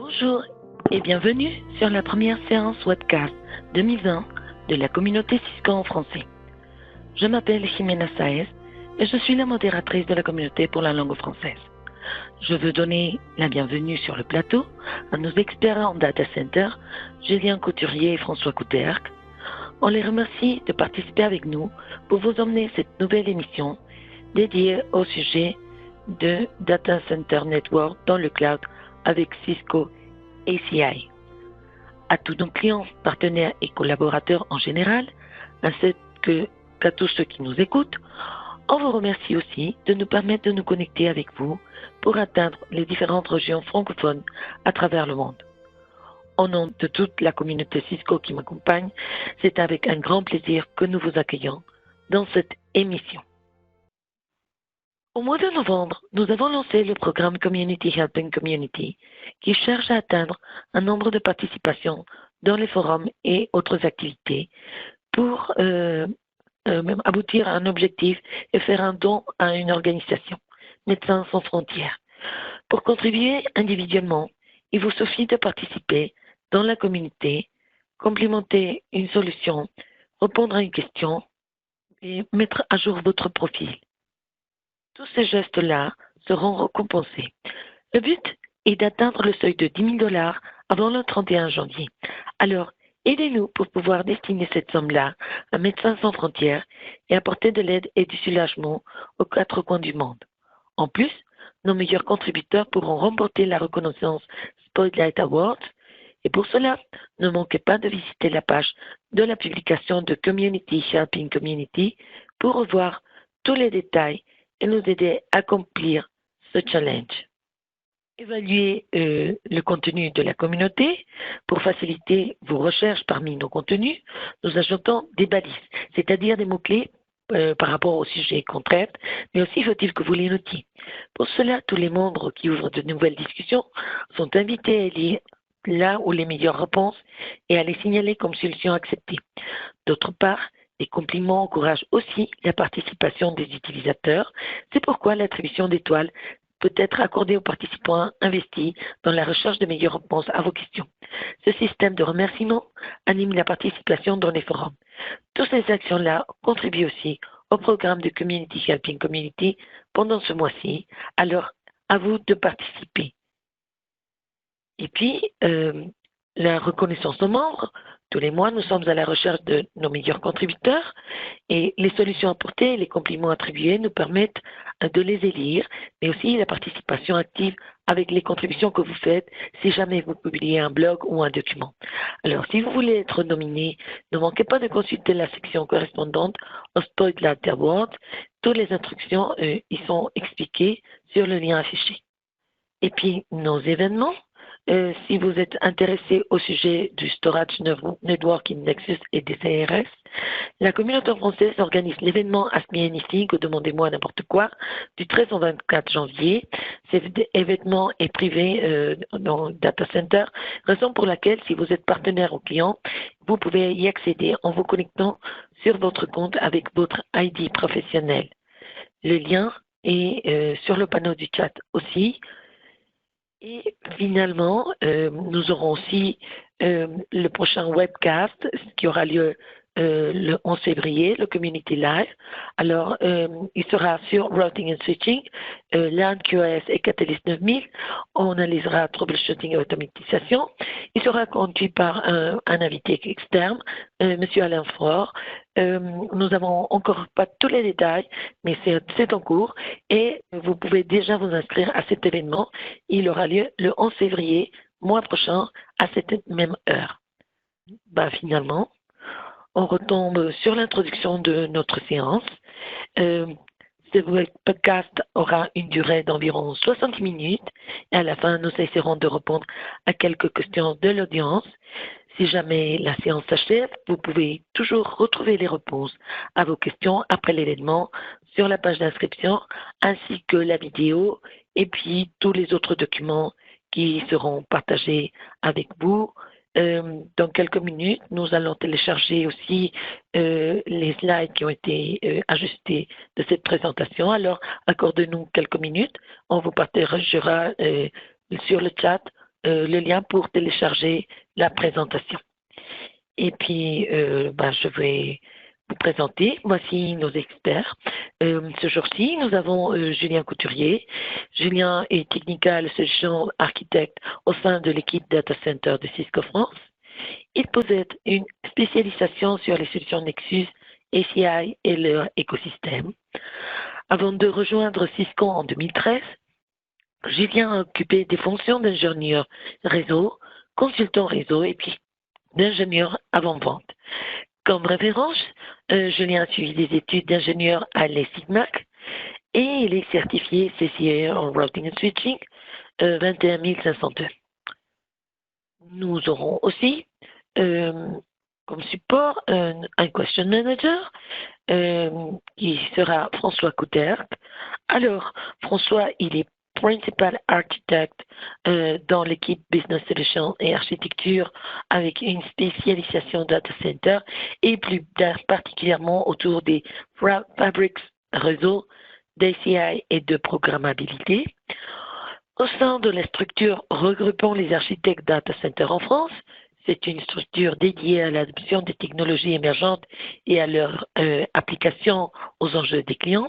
Bonjour et bienvenue sur la première séance webcast 2020 de la communauté Cisco en français. Je m'appelle Jimena Saez et je suis la modératrice de la communauté pour la langue française. Je veux donner la bienvenue sur le plateau à nos experts en data center, Julien Couturier et François Couterc. On les remercie de participer avec nous pour vous emmener cette nouvelle émission dédiée au sujet de Data Center Network dans le cloud avec Cisco ACI. À tous nos clients, partenaires et collaborateurs en général, ainsi qu'à tous ceux qui nous écoutent, on vous remercie aussi de nous permettre de nous connecter avec vous pour atteindre les différentes régions francophones à travers le monde. Au nom de toute la communauté Cisco qui m'accompagne, c'est avec un grand plaisir que nous vous accueillons dans cette émission. Au mois de novembre, nous avons lancé le programme Community Helping Community qui cherche à atteindre un nombre de participations dans les forums et autres activités pour aboutir à un objectif et faire un don à une organisation, Médecins sans frontières. Pour contribuer individuellement, il vous suffit de participer dans la communauté, complémenter une solution, répondre à une question et mettre à jour votre profil. Tous ces gestes-là seront récompensés. Le but est d'atteindre le seuil de 10 000 $ avant le 31 janvier. Alors, aidez-nous pour pouvoir destiner cette somme-là à Médecins sans frontières et apporter de l'aide et du soulagement aux quatre coins du monde. En plus, nos meilleurs contributeurs pourront remporter la reconnaissance Spotlight Awards. Et pour cela, ne manquez pas de visiter la page de la publication de Community Helping Community pour revoir tous les détails et nous aider à accomplir ce challenge. Évaluez le contenu de la communauté. Pour faciliter vos recherches parmi nos contenus, nous ajoutons des balises, c'est-à-dire des mots-clés par rapport au sujet qu'on traite, mais aussi faut-il que vous les notiez. Pour cela, tous les membres qui ouvrent de nouvelles discussions sont invités à lire là où les meilleures réponses et à les signaler comme solution acceptée. D'autre part, les compliments encouragent aussi la participation des utilisateurs. C'est pourquoi l'attribution d'étoiles peut être accordée aux participants investis dans la recherche de meilleures réponses à vos questions. Ce système de remerciement anime la participation dans les forums. Toutes ces actions-là contribuent aussi au programme de Community Helping Community pendant ce mois-ci. Alors, à vous de participer. Et puis, la reconnaissance aux membres. Tous les mois, nous sommes à la recherche de nos meilleurs contributeurs et les solutions apportées et les compliments attribués nous permettent de les élire, mais aussi la participation active avec les contributions que vous faites si jamais vous publiez un blog ou un document. Alors, si vous voulez être nominé, ne manquez pas de consulter la section correspondante au Spotlight Awards. Toutes les instructions y sont expliquées sur le lien affiché. Et puis, nos événements. Si vous êtes intéressé au sujet du Storage Networking Nexus et des CRS, la communauté française organise l'événement Ask Me Anything ou Demandez-moi n'importe quoi du 13 au 24 janvier. Cet événement est privé dans le data center, raison pour laquelle si vous êtes partenaire ou client, vous pouvez y accéder en vous connectant sur votre compte avec votre ID professionnel. Le lien est sur le panneau du chat aussi. Et finalement, nous aurons aussi le prochain webcast qui aura lieu le 11 février, le Community Live. Alors, il sera sur Routing and Switching, LAN, QoS et Catalyst 9000. On analysera troubleshooting et automatisation. Il sera conduit par un invité externe, M. Alain Faure. Nous n'avons encore pas tous les détails, mais c'est en cours et vous pouvez déjà vous inscrire à cet événement. Il aura lieu le 11 février, mois prochain, à cette même heure. Finalement, on retombe sur l'introduction de notre séance. Ce podcast aura une durée d'environ 60 minutes et à la fin, nous essaierons de répondre à quelques questions de l'audience. Si jamais la séance s'achève, vous pouvez toujours retrouver les réponses à vos questions après l'événement sur la page d'inscription, ainsi que la vidéo et puis tous les autres documents qui seront partagés avec vous. Dans quelques minutes, nous allons télécharger aussi les slides qui ont été ajustés de cette présentation. Alors, accordez-nous quelques minutes. On vous partagera sur le chat le lien pour télécharger la présentation. Et puis, je vais vous présenter. Voici nos experts. Ce jour-ci, nous avons Julien Couturier. Julien est Technical Solution Architect au sein de l'équipe Data Center de Cisco France. Il possède une spécialisation sur les solutions Nexus, ACI et leur écosystème. Avant de rejoindre Cisco en 2013, Julien a occupé des fonctions d'ingénieur réseau, consultant réseau et puis d'ingénieur avant-vente. Comme référence, Julien a suivi des études d'ingénieur à l'ESIGMAC et il est certifié CCIE en Routing and Switching 21502. Nous aurons aussi comme support un question manager qui sera François Couderc. Alors, François, il est Principal Architect dans l'équipe Business Solutions et Architecture avec une spécialisation Data Center et plus particulièrement autour des fabrics réseau, d'ACI et de programmabilité. Au sein de la structure regroupant les architectes Data Center en France, c'est une structure dédiée à l'adoption des technologies émergentes et à leur application aux enjeux des clients.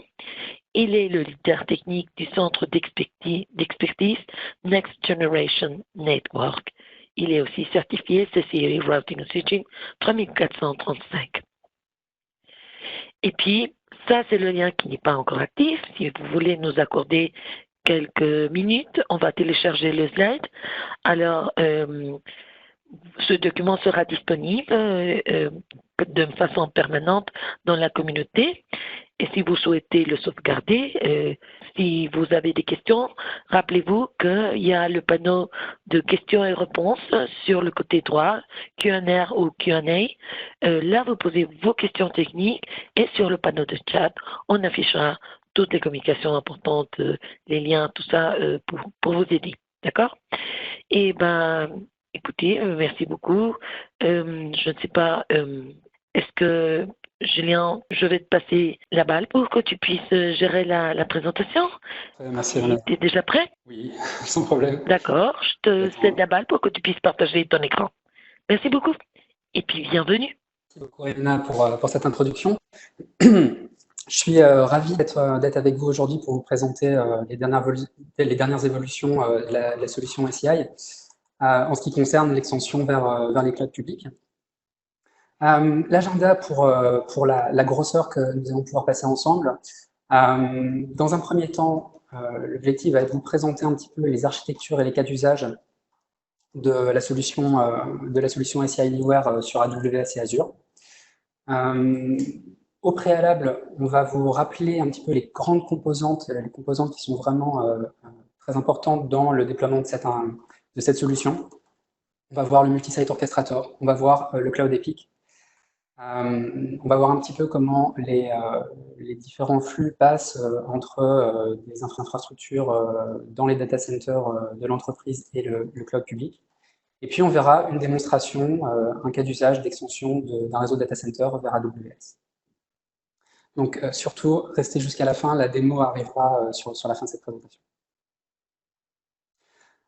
Il est le leader technique du centre d'expertise Next Generation Network. Il est aussi certifié CCIE Routing and Switching 3435. Et puis, ça, c'est le lien qui n'est pas encore actif. Si vous voulez nous accorder quelques minutes, on va télécharger le slide. Alors, ce document sera disponible de façon permanente dans la communauté. Et si vous souhaitez le sauvegarder, si vous avez des questions, rappelez-vous qu'il y a le panneau de questions et réponses sur le côté droit, Q&A ou Q&A. Là, vous posez vos questions techniques et sur le panneau de chat, on affichera toutes les communications importantes, les liens, tout ça pour vous aider. D'accord? Et écoutez, merci beaucoup. Je ne sais pas, est-ce que, Julien, je vais te passer la balle pour que tu puisses gérer la présentation. Merci, René. Tu es déjà prêt? Oui, sans problème. D'accord, je te cède la balle pour que tu puisses partager ton écran. Merci beaucoup. Et puis, bienvenue. Merci beaucoup, Elena, pour cette introduction. Je suis ravi d'être avec vous aujourd'hui pour vous présenter les dernières évolutions de la solution SCI en ce qui concerne l'extension vers les clouds publics. L'agenda pour la grosseur que nous allons pouvoir passer ensemble. Dans un premier temps, l'objectif va être de vous présenter un petit peu les architectures et les cas d'usage de la solution SCI Anywhere sur AWS et Azure. Au préalable, on va vous rappeler un petit peu les grandes composantes, les composantes qui sont vraiment très importantes dans le déploiement de cette solution. On va voir le multi-site orchestrator, on va voir le cloud Epic. On va voir un petit peu comment les différents flux passent entre des infrastructures dans les data centers de l'entreprise et le cloud public. Et puis on verra une démonstration, un cas d'usage d'extension d'un réseau data center vers AWS. Donc surtout, restez jusqu'à la fin, la démo arrivera sur la fin de cette présentation.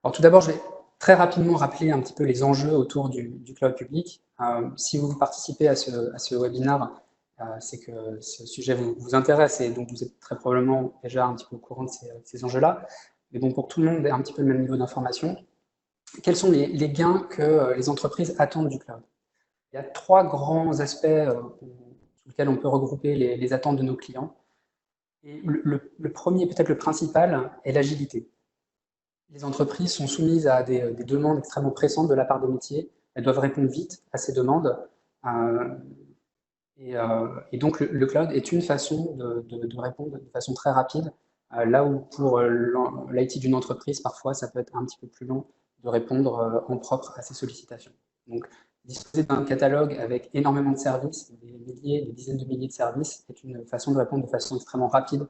Alors tout d'abord, je vais très rapidement rappeler un petit peu les enjeux autour du cloud public. Si vous participez à ce webinaire, c'est que ce sujet vous intéresse et donc vous êtes très probablement déjà un petit peu au courant de ces enjeux-là. Mais bon, pour tout le monde, un petit peu le même niveau d'information. Quels sont les gains que les entreprises attendent du cloud? Il y a trois grands aspects sur lesquels on peut regrouper les attentes de nos clients. Et le premier, peut-être le principal, est l'agilité. Les entreprises sont soumises à des demandes extrêmement pressantes de la part des métiers. Elles doivent répondre vite à ces demandes. Et donc, le cloud est une façon de répondre de façon très rapide, là où pour l'IT d'une entreprise, parfois, ça peut être un petit peu plus long de répondre en propre à ces sollicitations. Donc, disposer d'un catalogue avec énormément de services, des dizaines de milliers de services, est une façon de répondre de façon extrêmement rapide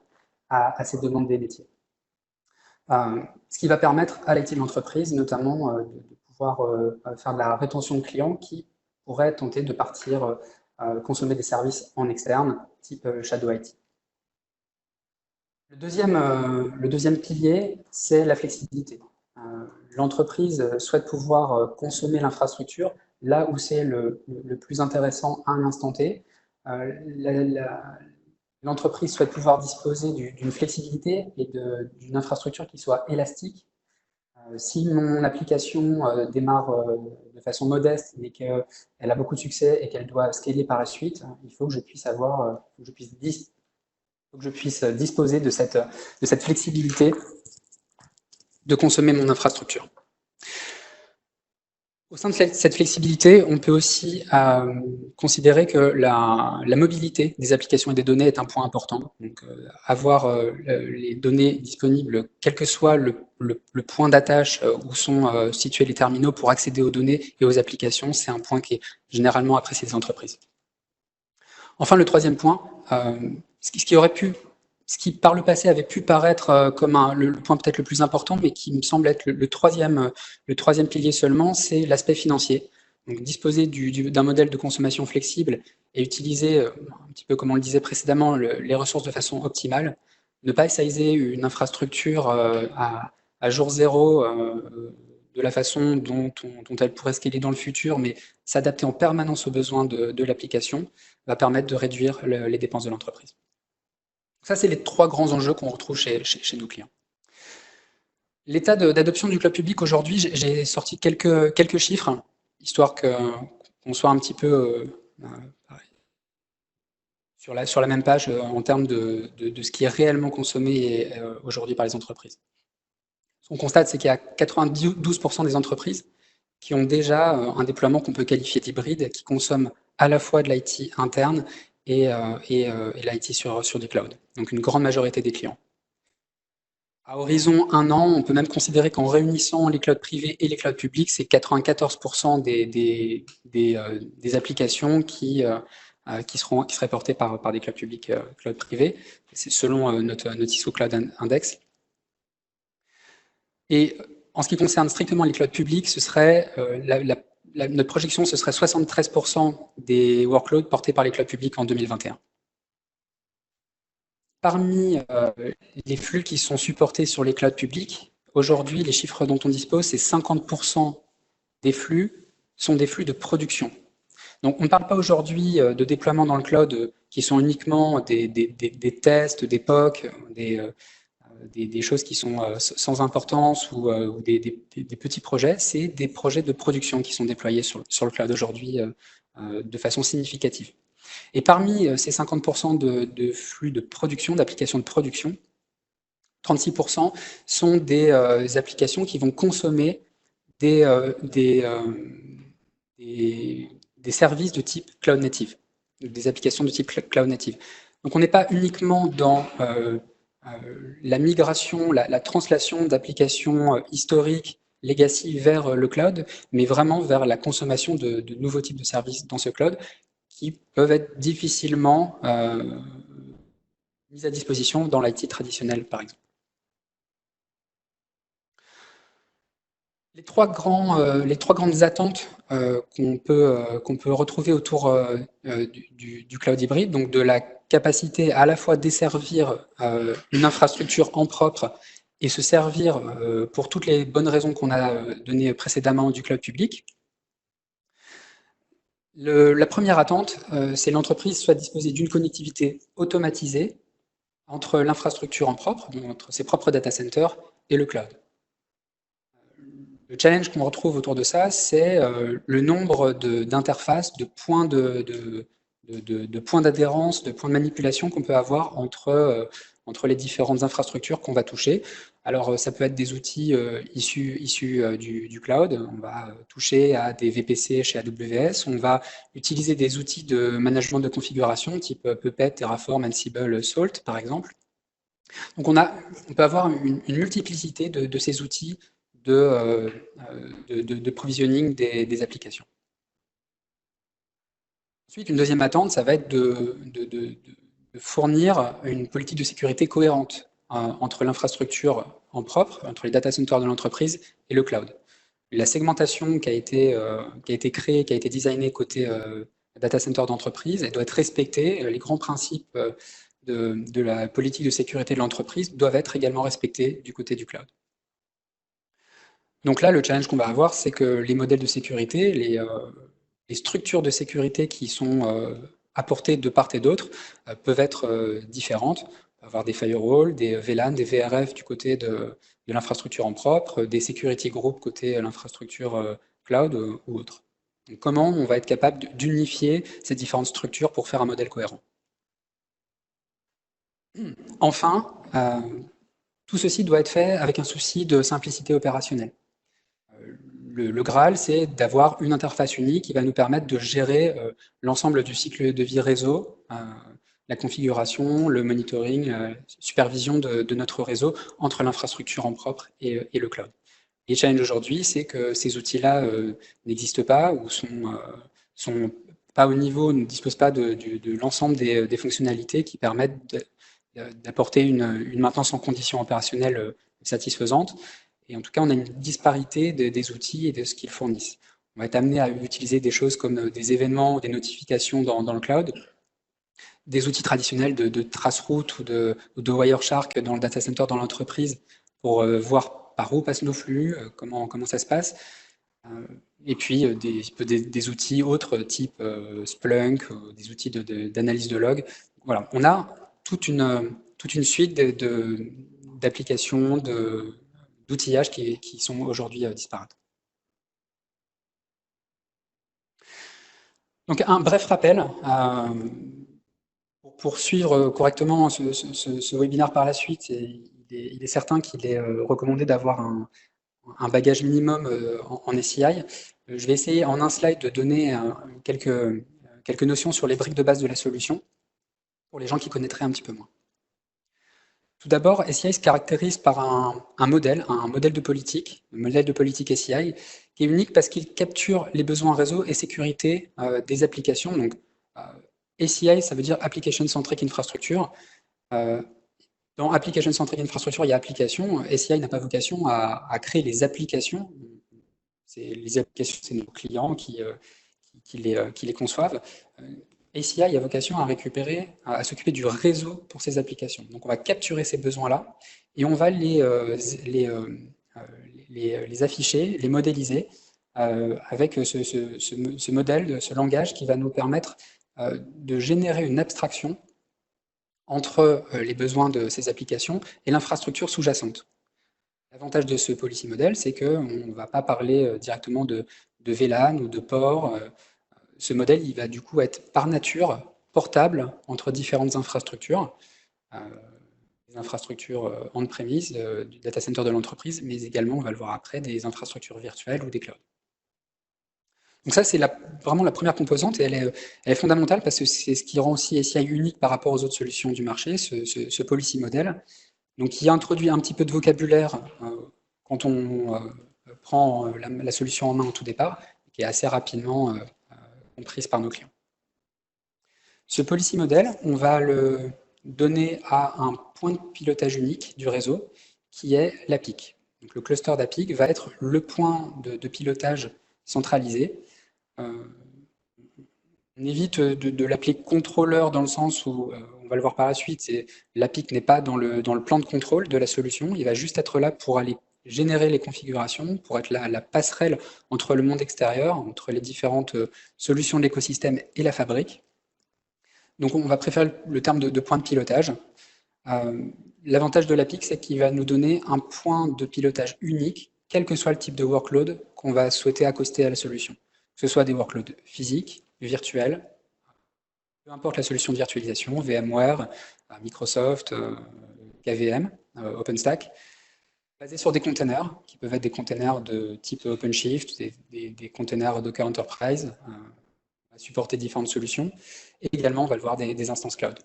à ces demandes des métiers. Ce qui va permettre à l'IT de l'entreprise, notamment, de pouvoir faire de la rétention de clients qui pourraient tenter de partir consommer des services en externe, type Shadow IT. Le deuxième pilier, c'est la flexibilité. L'entreprise souhaite pouvoir consommer l'infrastructure là où c'est le plus intéressant à un instant T. L'entreprise souhaite pouvoir disposer d'une flexibilité et d'une infrastructure qui soit élastique. Si mon application démarre de façon modeste, mais qu'elle a beaucoup de succès et qu'elle doit scaler par la suite, il faut que je puisse disposer de cette flexibilité de consommer mon infrastructure. Au sein de cette flexibilité, on peut aussi considérer que la mobilité des applications et des données est un point important. Donc, avoir les données disponibles, quel que soit le point d'attache où sont situés les terminaux pour accéder aux données et aux applications, c'est un point qui est généralement apprécié des entreprises. Enfin, le troisième point, ce qui par le passé avait pu paraître comme le point peut-être le plus important, mais qui me semble être le troisième pilier seulement, c'est l'aspect financier. Donc disposer d'un modèle de consommation flexible et utiliser, un petit peu comme on le disait précédemment, les ressources de façon optimale. Ne pas sizer une infrastructure à jour zéro de la façon dont elle pourrait scaler dans le futur, mais s'adapter en permanence aux besoins de l'application va permettre de réduire les dépenses de l'entreprise. Ça, c'est les trois grands enjeux qu'on retrouve chez nos clients. L'état d'adoption du cloud public aujourd'hui, j'ai sorti quelques chiffres, histoire qu'on soit un petit peu sur la même page en termes de ce qui est réellement consommé aujourd'hui par les entreprises. Ce qu'on constate, c'est qu'il y a 92% des entreprises qui ont déjà un déploiement qu'on peut qualifier d'hybride, qui consomme à la fois de l'IT interne et l'IT sur du cloud. Donc une grande majorité des clients. À horizon 1 an, on peut même considérer qu'en réunissant les clouds privés et les clouds publics, c'est 94% des applications qui seraient portées par des clouds publics, clouds privés. C'est selon notre ISO Cloud Index. Et en ce qui concerne strictement les clouds publics, ce serait notre projection, ce serait 73% des workloads portés par les clouds publics en 2021. Parmi les flux qui sont supportés sur les clouds publics, aujourd'hui, les chiffres dont on dispose, c'est 50% des flux sont des flux de production. Donc, on ne parle pas aujourd'hui de déploiement dans le cloud qui sont uniquement des tests, des POC, des choses qui sont sans importance ou des petits projets. C'est des projets de production qui sont déployés sur le cloud aujourd'hui de façon significative. Et parmi ces 50% de flux de production, d'applications de production, 36% sont des applications qui vont consommer des services de type cloud native, des applications de type cloud native. Donc on n'est pas uniquement dans la migration, la translation d'applications historiques, legacy vers le cloud, mais vraiment vers la consommation de nouveaux types de services dans ce cloud qui peuvent être difficilement mises à disposition dans l'IT traditionnel, par exemple. Les trois grandes attentes qu'on peut retrouver autour du cloud hybride, donc de la capacité à la fois desservir une infrastructure en propre et se servir pour toutes les bonnes raisons qu'on a données précédemment du cloud public. La première attente, c'est l'entreprise soit disposée d'une connectivité automatisée entre l'infrastructure en propre, donc entre ses propres data centers, et le cloud. Le challenge qu'on retrouve autour de ça, c'est le nombre d'interfaces, de points d'adhérence, de points de manipulation qu'on peut avoir entre les différentes infrastructures qu'on va toucher. Alors, ça peut être des outils issus du cloud. On va toucher à des VPC chez AWS. On va utiliser des outils de management de configuration type Puppet, Terraform, Ansible, Salt, par exemple. Donc, on peut avoir une multiplicité de ces outils de provisioning des applications. Ensuite, une deuxième attente, ça va être de fournir une politique de sécurité cohérente entre l'infrastructure en propre, entre les data centers de l'entreprise et le cloud. La segmentation qui a été créée, qui a été designée côté data center d'entreprise, elle doit être respectée. Les grands principes de la politique de sécurité de l'entreprise doivent être également respectés du côté du cloud. Donc là, le challenge qu'on va avoir, c'est que les modèles de sécurité, les structures de sécurité qui sont apportées de part et d'autre peuvent être différentes. On va avoir des firewalls, des VLAN, des VRF du côté de l'infrastructure en propre, des security groups côté l'infrastructure cloud ou autre. Donc, comment on va être capable d'unifier ces différentes structures pour faire un modèle cohérent? Enfin, tout ceci doit être fait avec un souci de simplicité opérationnelle. Le Graal, c'est d'avoir une interface unique qui va nous permettre de gérer l'ensemble du cycle de vie réseau, la configuration, le monitoring, supervision de notre réseau entre l'infrastructure en propre et le cloud. Les challenges aujourd'hui, c'est que ces outils-là n'existent pas ou sont pas au niveau, ne disposent pas de l'ensemble des fonctionnalités qui permettent d'apporter une maintenance en conditions opérationnelles satisfaisante. Et en tout cas, on a une disparité des outils et de ce qu'ils fournissent. On va être amené à utiliser des choses comme des événements ou des notifications dans le cloud, des outils traditionnels de Traceroute ou de Wireshark dans le data center dans l'entreprise pour voir par où passent nos flux, comment ça se passe. Et puis des outils autres type Splunk, des outils d'analyse de log. Voilà, on a toute une suite d'applications, d'outillages qui sont aujourd'hui disparates. Donc un bref rappel, pour suivre correctement ce webinaire par la suite, il est certain qu'il est recommandé d'avoir un bagage minimum en SCI. Je vais essayer en un slide de donner quelques notions sur les briques de base de la solution, pour les gens qui connaîtraient un petit peu moins. Tout d'abord, SCI se caractérise par un modèle de politique, un modèle de politique SCI, qui est unique parce qu'il capture les besoins réseau et sécurité des applications. Donc, SCI, ça veut dire Application Centric Infrastructure. Dans Application Centric Infrastructure, il y a application. SCI n'a pas vocation à créer les applications. Les applications, c'est nos clients qui les conçoivent. SCI a vocation à s'occuper du réseau pour ces applications. Donc on va capturer ces besoins-là et on va les afficher, les modéliser avec ce modèle, ce langage qui va nous permettre de générer une abstraction entre les besoins de ces applications et l'infrastructure sous-jacente. L'avantage de ce policy model, c'est qu'on ne va pas parler directement de VLAN ou de port. Ce modèle, il va du coup être par nature portable entre différentes infrastructures, des infrastructures on-premise, du data center de l'entreprise, mais également, on va le voir après, des infrastructures virtuelles ou des clouds. Donc ça, c'est vraiment la première composante et elle est fondamentale parce que c'est ce qui rend aussi SCI unique par rapport aux autres solutions du marché, ce policy model. Donc qui introduit un petit peu de vocabulaire quand on prend la solution en main au tout départ, qui est assez rapidement comprise par nos clients. Ce policy model, on va le donner à un point de pilotage unique du réseau qui est l'APIC. Donc le cluster d'APIC va être le point de pilotage centralisé. On évite de l'appeler contrôleur dans le sens où, on va le voir par la suite, l'APIC n'est pas dans le plan de contrôle de la solution, il va juste être là pour aller générer les configurations, pour être la passerelle entre le monde extérieur, entre les différentes solutions de l'écosystème et la fabrique. Donc on va préférer le terme de point de pilotage. L'avantage de l'APIC, c'est qu'il va nous donner un point de pilotage unique, quel que soit le type de workload qu'on va souhaiter accoster à la solution. Que ce soit des workloads physiques, virtuels, peu importe la solution de virtualisation, VMware, Microsoft, KVM, OpenStack, basés sur des containers, qui peuvent être des containers de type OpenShift, des containers Docker Enterprise, on va supporter différentes solutions, et également, on va le voir, des instances cloud.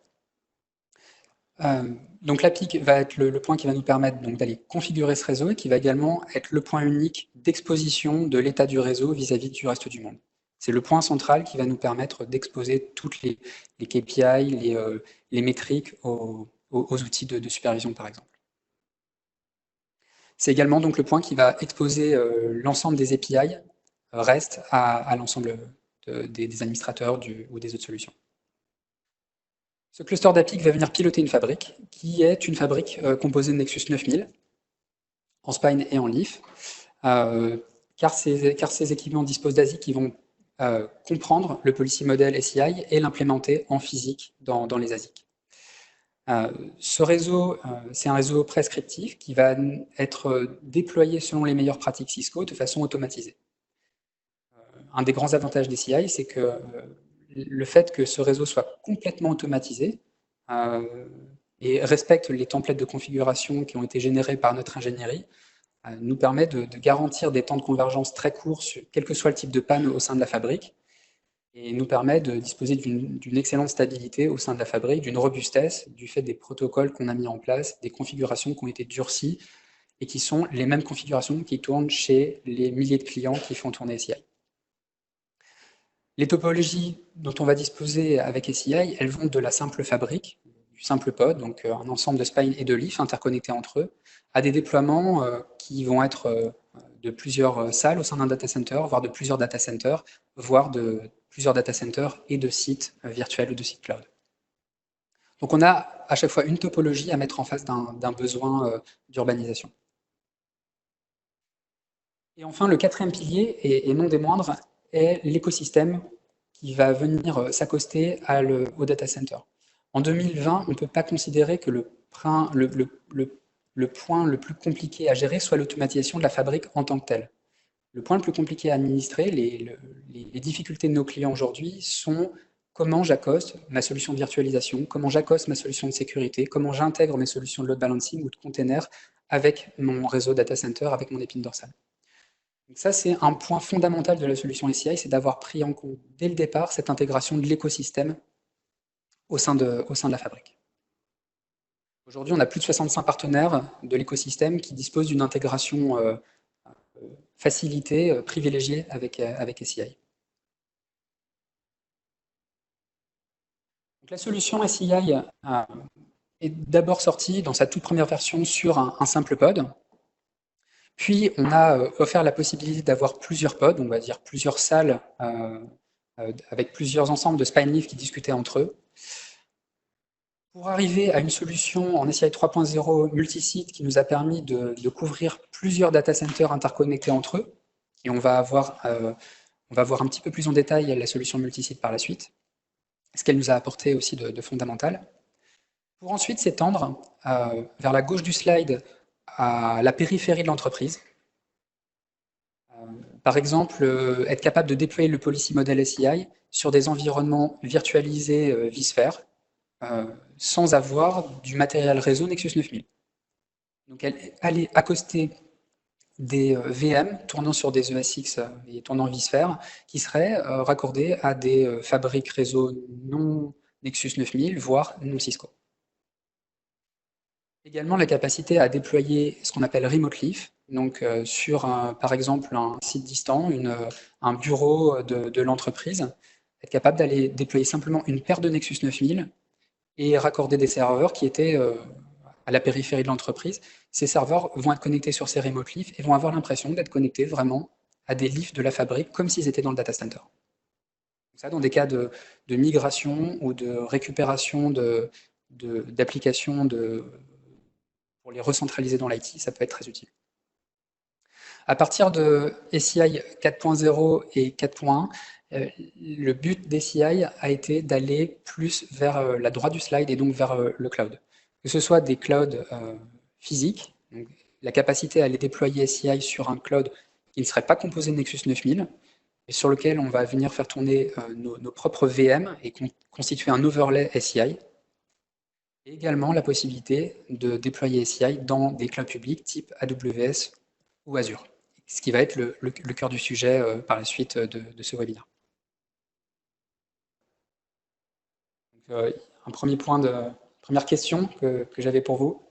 Donc l'APIC va être le point qui va nous permettre d'aller configurer ce réseau et qui va également être le point unique d'exposition de l'état du réseau vis-à-vis du reste du monde. C'est le point central qui va nous permettre d'exposer toutes les KPI, les métriques aux outils de supervision, par exemple. C'est également donc le point qui va exposer l'ensemble des API REST à l'ensemble des administrateurs ou des autres solutions. Ce cluster d'APIC va venir piloter une fabrique, qui est une fabrique composée de Nexus 9000, en spine et en leaf. car ces équipements disposent d'ASIC qui vont comprendre le policy model SEI et l'implémenter en physique dans les ASIC. Ce réseau, c'est un réseau prescriptif qui va être déployé selon les meilleures pratiques Cisco de façon automatisée. Un des grands avantages des CI, c'est que le fait que ce réseau soit complètement automatisé et respecte les templates de configuration qui ont été générés par notre ingénierie, nous permet de garantir des temps de convergence très courts, quel que soit le type de panne au sein de la fabrique, et nous permet de disposer d'une excellente stabilité au sein de la fabrique, d'une robustesse, du fait des protocoles qu'on a mis en place, des configurations qui ont été durcies, et qui sont les mêmes configurations qui tournent chez les milliers de clients qui font tourner SCI. Les topologies dont on va disposer avec SCI, elles vont de la simple fabrique, du simple pod, donc un ensemble de spines et de leafs interconnectés entre eux, à des déploiements qui vont être de plusieurs salles au sein d'un data center, voire de plusieurs data centers, voire de plusieurs data centers et de sites virtuels ou de sites cloud. Donc on a à chaque fois une topologie à mettre en face d'un besoin d'urbanisation. Et enfin, le quatrième pilier, et non des moindres, est l'écosystème qui va venir s'accoster au data center. En 2020, on ne peut pas considérer que le point le plus compliqué à gérer soit l'automatisation de la fabrique en tant que telle. Le point le plus compliqué à administrer, les difficultés de nos clients aujourd'hui sont comment j'accoste ma solution de virtualisation, comment j'accoste ma solution de sécurité, comment j'intègre mes solutions de load balancing ou de containers avec mon réseau data center, avec mon épine dorsale. Donc ça, c'est un point fondamental de la solution SCI, c'est d'avoir pris en compte dès le départ cette intégration de l'écosystème au sein de la fabrique. Aujourd'hui, on a plus de 65 partenaires de l'écosystème qui disposent d'une intégration facilitée, privilégiée avec SCI. Donc la solution SCI est d'abord sortie dans sa toute première version sur un simple pod. Puis, on a offert la possibilité d'avoir plusieurs pods, on va dire plusieurs salles avec plusieurs ensembles de spine leaf qui discutaient entre eux. Pour arriver à une solution en SCI 3.0 multisite qui nous a permis de couvrir plusieurs data centers interconnectés entre eux, et on va voir un petit peu plus en détail la solution multisite par la suite, ce qu'elle nous a apporté aussi de fondamental. Pour ensuite s'étendre vers la gauche du slide à la périphérie de l'entreprise. Par exemple, être capable de déployer le policy model SCI sur des environnements virtualisés vSphere sans avoir du matériel réseau Nexus 9000. Donc aller accoster des VM tournant sur des ESX et tournant vSphere qui seraient raccordés à des fabriques réseau non Nexus 9000, voire non Cisco. Également la capacité à déployer ce qu'on appelle remote leaf, donc sur par exemple un site distant, un bureau de l'entreprise, être capable d'aller déployer simplement une paire de Nexus 9000 et raccorder des serveurs qui étaient à la périphérie de l'entreprise. Ces serveurs vont être connectés sur ces remote leaf et vont avoir l'impression d'être connectés vraiment à des leafs de la fabrique comme s'ils étaient dans le data center. Donc ça, dans des cas de migration ou de récupération d'applications pour les recentraliser dans l'IT, ça peut être très utile. À partir de SCI 4.0 et 4.1, le but d'SCI a été d'aller plus vers la droite du slide et donc vers le cloud. Que ce soit des clouds physiques, donc la capacité à aller déployer SCI sur un cloud qui ne serait pas composé de Nexus 9000, et sur lequel on va venir faire tourner nos propres VM et constituer un overlay SCI. Et également la possibilité de déployer SCI dans des clouds publics type AWS ou Azure, ce qui va être le cœur du sujet par la suite de ce webinaire. Donc, première question que j'avais pour vous,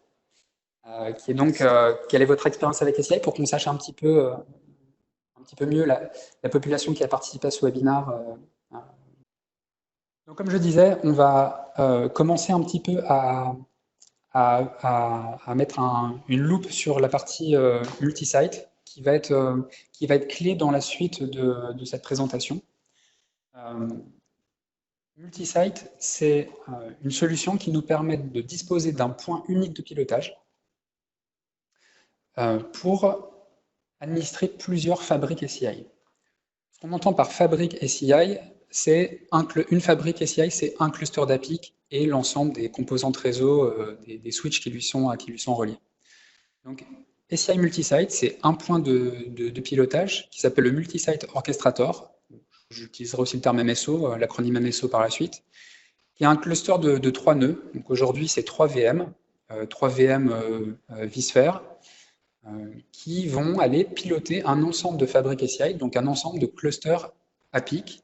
qui est donc quelle est votre expérience avec SCI pour qu'on sache un petit peu mieux la population qui a participé à ce webinaire. Donc, comme je disais, on va commencer un petit peu à mettre une loupe sur la partie multisite qui va être clé dans la suite de cette présentation. Multisite, c'est une solution qui nous permet de disposer d'un point unique de pilotage pour administrer plusieurs fabriques SCI. Ce qu'on entend par fabrique SCI, c'est une fabrique SCI, c'est un cluster d'APIC et l'ensemble des composantes réseau, des switches qui lui sont reliés. Donc, SCI Multisite, c'est un point de pilotage qui s'appelle le Multisite Orchestrator. J'utiliserai aussi le terme MSO, l'acronyme MSO par la suite. Il y a un cluster de 3 nœuds. Donc aujourd'hui, c'est 3 VM, 3 VM vSphere, qui vont aller piloter un ensemble de fabriques SCI, donc un ensemble de clusters APIC,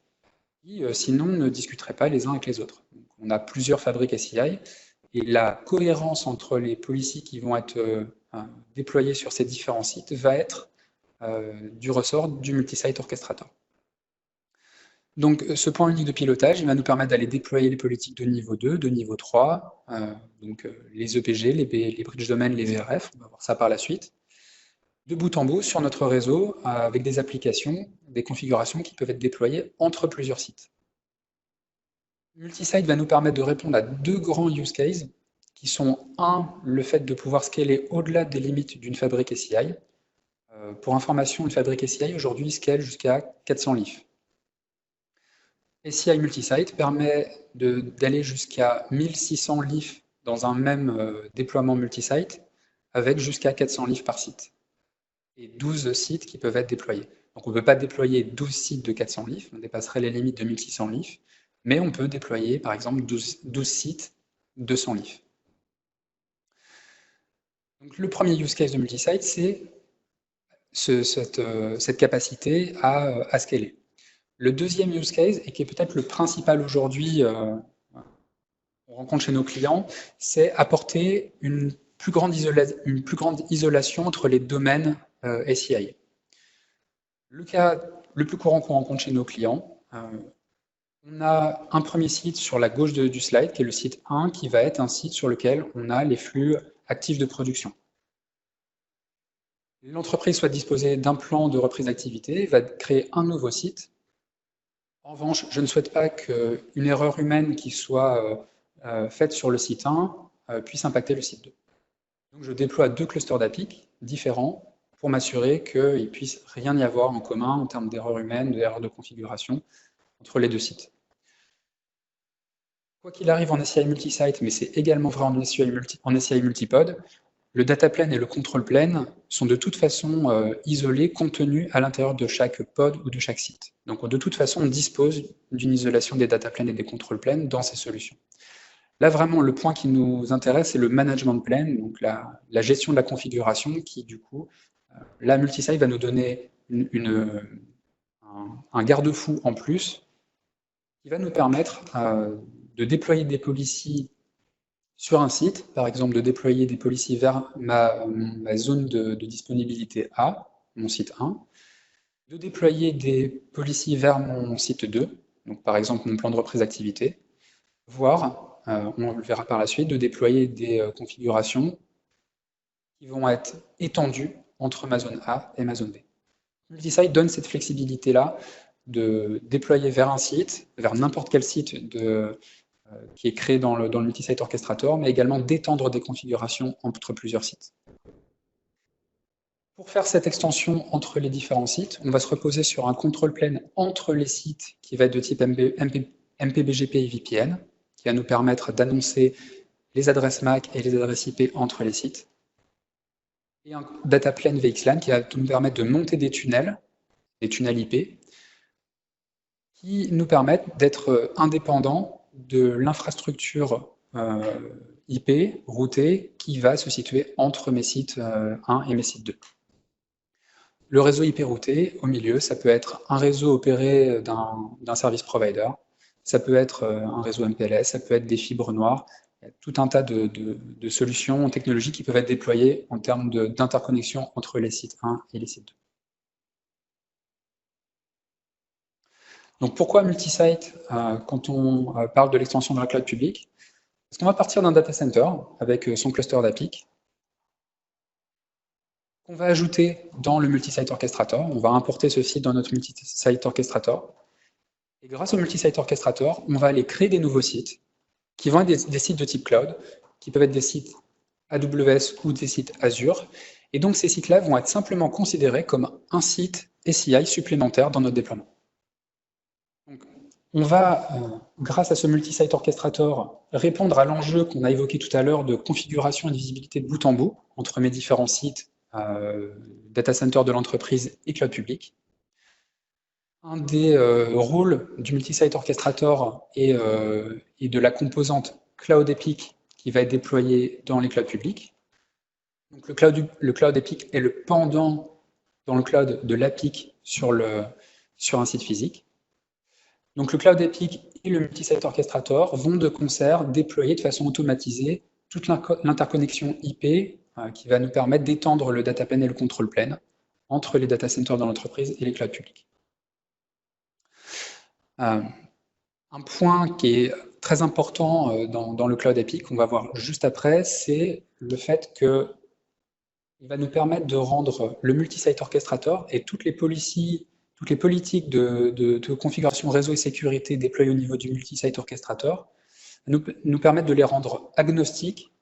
qui sinon ne discuteraient pas les uns avec les autres. Donc, on a plusieurs fabriques SCI, et la cohérence entre les policies qui vont être déployées sur ces différents sites va être du ressort du Multisite Orchestrator. Donc, ce point unique de pilotage, il va nous permettre d'aller déployer les politiques de niveau 2, de niveau 3, donc les EPG, les bridge domain, les VRF, on va voir ça par la suite, de bout en bout sur notre réseau, avec des applications, des configurations qui peuvent être déployées entre plusieurs sites. Multisite va nous permettre de répondre à 2 grands use cases, qui sont, le fait de pouvoir scaler au-delà des limites d'une fabrique SCI. Pour information, une fabrique SCI aujourd'hui scale jusqu'à 400 LIF. SCI Multisite permet d'aller jusqu'à 1600 LIF dans un même déploiement multisite, avec jusqu'à 400 LIF par site, et 12 sites qui peuvent être déployés. Donc on ne peut pas déployer 12 sites de 400 LIF, on dépasserait les limites de 1600 LIF, mais on peut déployer par exemple 12 sites 200 LIF. Donc le premier use case de multisite, c'est cette capacité à scaler. Le deuxième use case, et qui est peut-être le principal aujourd'hui, on rencontre chez nos clients, c'est apporter une plus grande isolation entre les domaines SCI. Le cas le plus courant qu'on rencontre chez nos clients, on a un premier site sur la gauche du slide, qui est le site 1, qui va être un site sur lequel on a les flux actifs de production. L'entreprise soit disposée d'un plan de reprise d'activité, va créer un nouveau site. En revanche, je ne souhaite pas qu'une erreur humaine qui soit faite sur le site 1 puisse impacter le site 2. Donc je déploie 2 clusters d'APIC différents pour m'assurer qu'il ne puisse rien y avoir en commun en termes d'erreurs humaines, d'erreurs de configuration entre les 2 sites. Quoi qu'il arrive en SCI multisite, mais c'est également vrai en SCI multipod, le data plane et le control plane sont de toute façon isolés, contenus à l'intérieur de chaque pod ou de chaque site. Donc de toute façon, on dispose d'une isolation des data planes et des control planes dans ces solutions. Là, vraiment, le point qui nous intéresse, c'est le management plane, donc la gestion de la configuration, qui du coup, la multisite va nous donner un garde-fou en plus, qui va nous permettre de déployer des policies sur un site, par exemple de déployer des policies vers ma zone de disponibilité A, mon site 1, de déployer des policies vers mon site 2, donc par exemple mon plan de reprise d'activité, voire, on le verra par la suite, de déployer des configurations qui vont être étendues entre ma zone A et ma zone B. Multisite donne cette flexibilité-là de déployer vers un site, vers n'importe quel site qui est créé dans le Multisite Orchestrator, mais également d'étendre des configurations entre plusieurs sites. Pour faire cette extension entre les différents sites, on va se reposer sur un control plane entre les sites qui va être de type MPBGP et VPN, qui va nous permettre d'annoncer les adresses MAC et les adresses IP entre les sites. Et un data plane VXLAN qui va nous permettre de monter des tunnels IP, qui nous permettent d'être indépendants de l'infrastructure IP routée qui va se situer entre mes sites 1 et mes sites 2. Le réseau IP routé, au milieu, ça peut être un réseau opéré d'un service provider, ça peut être un réseau MPLS, ça peut être des fibres noires, il y a tout un tas de solutions technologiques qui peuvent être déployées en termes d'interconnexion entre les sites 1 et les sites 2. Donc pourquoi multisite quand on parle de l'extension de la cloud publique? Parce qu'on va partir d'un data center avec son cluster d'APIC, qu'on va ajouter dans le multisite orchestrator. On va importer ce site dans notre multisite orchestrator. Et grâce au multisite orchestrator, on va aller créer des nouveaux sites qui vont être des sites de type cloud, qui peuvent être des sites AWS ou des sites Azure, Et donc ces sites-là vont être simplement considérés comme un site SCI supplémentaire dans notre déploiement. Donc, on va, grâce à ce multi-site orchestrator, répondre à l'enjeu qu'on a évoqué tout à l'heure de configuration et de visibilité de bout en bout entre mes différents sites, data center de l'entreprise et cloud public. Un des rôles du multi-site orchestrator et de la composante Cloud Epic qui va être déployée dans les clouds publics. Donc le cloud Epic est le pendant dans le cloud de l'APIC sur un site physique. Donc le Cloud Epic et le Multi-Site Orchestrator vont de concert déployer de façon automatisée toute l'interconnexion IP qui va nous permettre d'étendre le data plane et le control plane entre les data centers dans l'entreprise et les clouds publics. Un point qui est très important dans le Cloud Epic, qu'on va voir juste après, c'est le fait qu'il va nous permettre de rendre le Multi-Site Orchestrator et toutes les politiques de configuration réseau et sécurité déployées au niveau du multi-site orchestrator nous permettent de les rendre agnostiques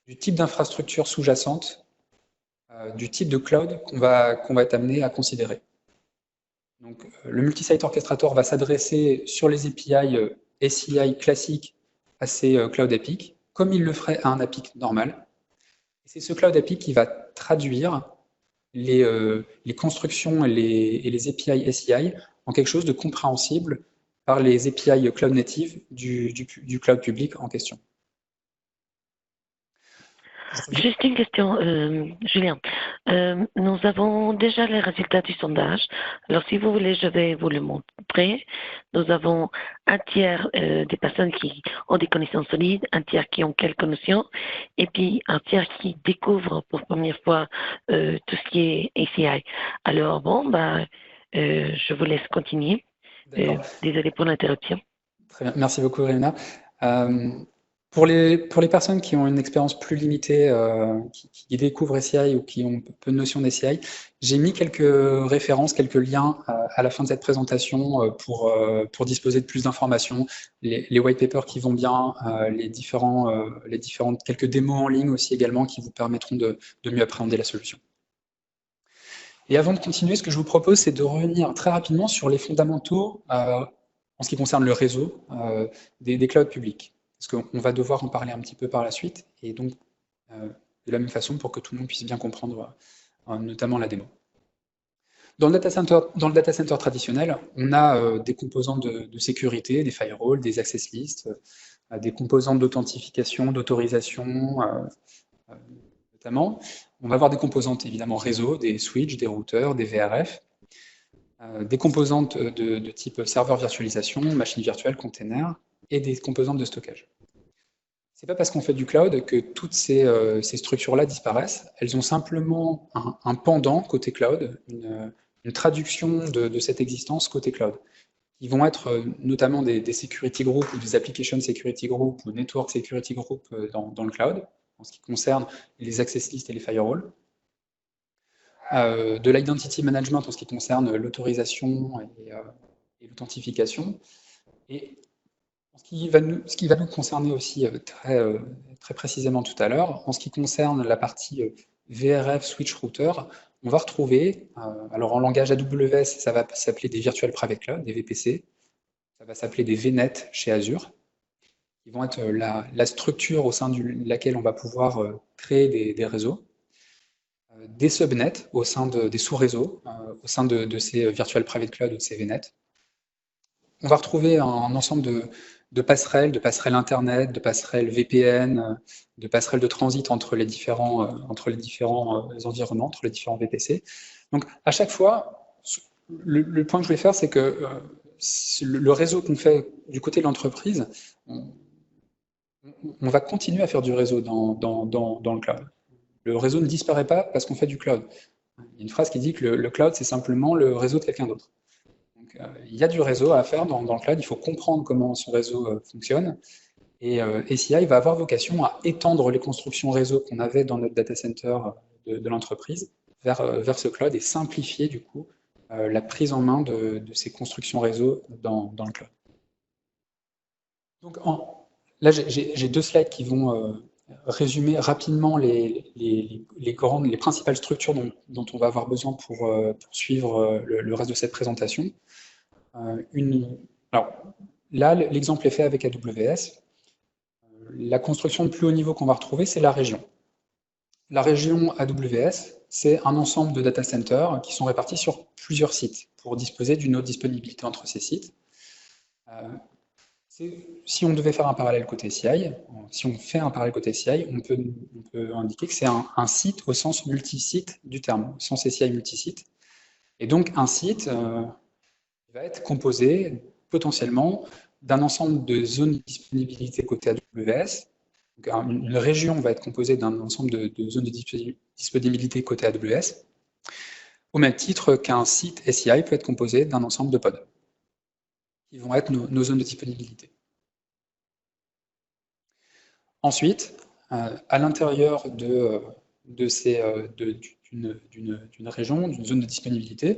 du type d'infrastructure sous-jacente, du type de cloud qu'on va être amené à considérer. Donc, le multi-site orchestrator va s'adresser sur les API SCI classiques à ces Cloud Epic, comme il le ferait à un APIC normal. C'est ce Cloud Epic qui va traduire les constructions et les API SCI en quelque chose de compréhensible par les API Cloud Native du cloud public en question. Juste une question, Julien. Nous avons déjà les résultats du sondage. Alors, si vous voulez, je vais vous le montrer. Nous avons un tiers des personnes qui ont des connaissances solides, un tiers qui ont quelques notions, et puis un tiers qui découvre pour la première fois tout ce qui est ACI. Alors, bon, je vous laisse continuer. Désolé pour l'interruption. Très bien, merci beaucoup, Irina. Pour les personnes qui ont une expérience plus limitée, qui découvrent SCI ou qui ont peu de notions d'SCI, j'ai mis quelques références, quelques liens à la fin de cette présentation pour disposer de plus d'informations, les white papers qui vont bien, les différentes quelques démos en ligne aussi également qui vous permettront de mieux appréhender la solution. Et avant de continuer, ce que je vous propose, c'est de revenir très rapidement sur les fondamentaux en ce qui concerne le réseau des clouds publics. Parce qu'on va devoir en parler un petit peu par la suite, et donc de la même façon pour que tout le monde puisse bien comprendre notamment la démo. Dans le data center traditionnel, on a des composants de sécurité, des firewalls, des access lists, des composants d'authentification, d'autorisation, notamment. On va avoir des composantes évidemment réseau, des switches, des routeurs, des VRF, des composantes de type serveur virtualisation, machine virtuelle, container, et des composantes de stockage. C'est pas parce qu'on fait du cloud que toutes ces structures-là disparaissent. Elles ont simplement un pendant côté cloud, une traduction de cette existence côté cloud. Ils vont être notamment des security groups ou des application security groups ou network security groups dans le cloud, en ce qui concerne les access lists et les firewalls. De l'identity management en ce qui concerne l'autorisation et l'authentification. Et ce qui va nous concerner aussi très précisément tout à l'heure, en ce qui concerne la partie VRF Switch Router, on va retrouver, alors en langage AWS, ça va s'appeler des Virtual Private Cloud, des VPC, ça va s'appeler des VNet chez Azure, qui vont être la structure au sein de laquelle on va pouvoir créer des réseaux, des subnets au sein des sous-réseaux, au sein de ces Virtual Private Cloud ou de ces VNet. On va retrouver un ensemble de passerelles Internet, de passerelles VPN, de passerelles de transit entre les différents environnements, entre les différents VPC. Donc à chaque fois, le point que je vais faire, c'est que le réseau qu'on fait du côté de l'entreprise, on va continuer à faire du réseau dans le cloud. Le réseau ne disparaît pas parce qu'on fait du cloud. Il y a une phrase qui dit que le cloud, c'est simplement le réseau de quelqu'un d'autre. Il y a du réseau à faire dans le cloud, il faut comprendre comment son réseau fonctionne. Et SCI va avoir vocation à étendre les constructions réseau qu'on avait dans notre data center de l'entreprise vers ce cloud et simplifier du coup la prise en main de ces constructions réseau dans le cloud. Donc là, j'ai deux slides qui vont résumer rapidement les principales structures dont on va avoir besoin pour suivre le reste de cette présentation. Alors, là, l'exemple est fait avec AWS. La construction de plus haut niveau qu'on va retrouver, c'est la région. La région AWS, c'est un ensemble de data centers qui sont répartis sur plusieurs sites pour disposer d'une haute disponibilité entre ces sites. Si on devait faire un parallèle côté CI, si on fait un parallèle côté CI, on peut indiquer que c'est un site au sens multisite du terme, au sens SCI multisite. Et donc un site va être composé potentiellement d'un ensemble de zones de disponibilité côté AWS. Donc, une région va être composée d'un ensemble de zones de disponibilité côté AWS, au même titre qu'un site SCI peut être composé d'un ensemble de pods, qui vont être nos zones de disponibilité. Ensuite, à l'intérieur d'une région, d'une zone de disponibilité,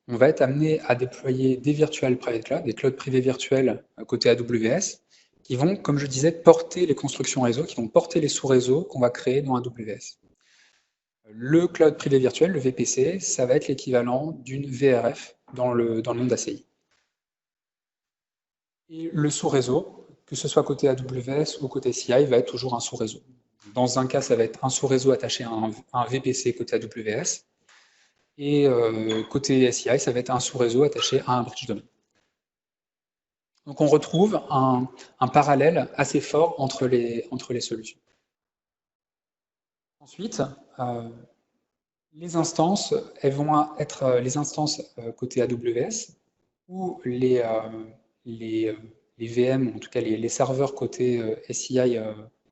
on va être amené à déployer des virtual private cloud, des clouds privés virtuels côté AWS, qui vont, comme je disais, porter les constructions réseau, qui vont porter les sous-réseaux qu'on va créer dans AWS. Le cloud privé virtuel, le VPC, ça va être l'équivalent d'une VRF dans le monde ACI. Et le sous-réseau, que ce soit côté AWS ou côté CI, va être toujours un sous-réseau. Dans un cas, ça va être un sous-réseau attaché à un VPC côté AWS, et côté SCI, ça va être un sous-réseau attaché à un bridge domain. Donc on retrouve un parallèle assez fort entre les solutions. Ensuite, les instances, elles vont être les instances côté AWS, ou les VM, en tout cas les serveurs côté SCI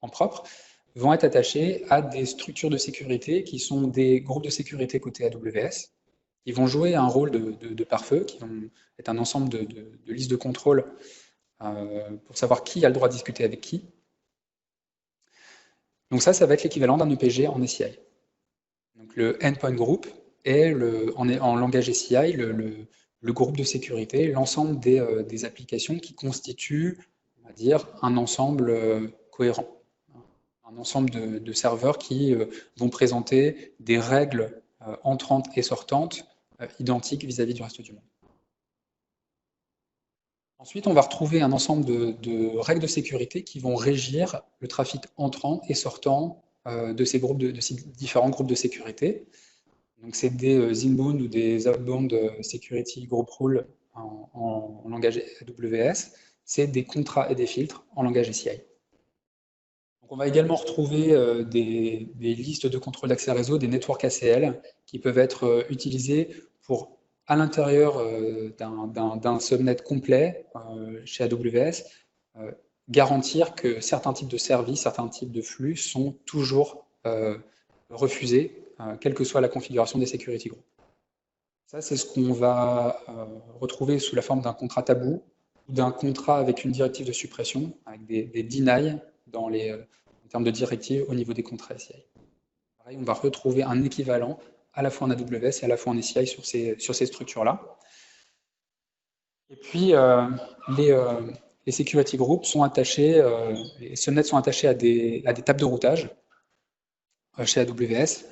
en propre, vont être attachés à des structures de sécurité qui sont des groupes de sécurité côté AWS. Ils vont jouer un rôle de pare-feu, qui vont être un ensemble de listes de contrôle pour savoir qui a le droit de discuter avec qui. Donc ça va être l'équivalent d'un EPG en SCI. Donc le endpoint group est en langage SCI le groupe de sécurité, l'ensemble des applications qui constituent, on va dire, un ensemble cohérent. Un ensemble de serveurs qui vont présenter des règles entrantes et sortantes identiques vis-à-vis du reste du monde. Ensuite, on va retrouver un ensemble de règles de sécurité qui vont régir le trafic entrant et sortant de ces différents groupes de sécurité. Donc, c'est des inbound ou des outbound security group rules en langage AWS. C'est des contrats et des filtres en langage SCI. Donc, on va également retrouver des listes de contrôle d'accès réseau, des networks ACL, qui peuvent être utilisés pour, à l'intérieur d'un subnet complet chez AWS, garantir que certains types de services, certains types de flux sont toujours refusés, quelle que soit la configuration des security groups. Ça, c'est ce qu'on va retrouver sous la forme d'un contrat tabou, ou d'un contrat avec une directive de suppression, avec des deny en termes de directive au niveau des contrats SCI. Pareil, on va retrouver un équivalent à la fois en AWS et à la fois en SCI sur ces structures-là. Et puis, les security groups sont attachés, les subnets sont attachés à des tables de routage chez AWS,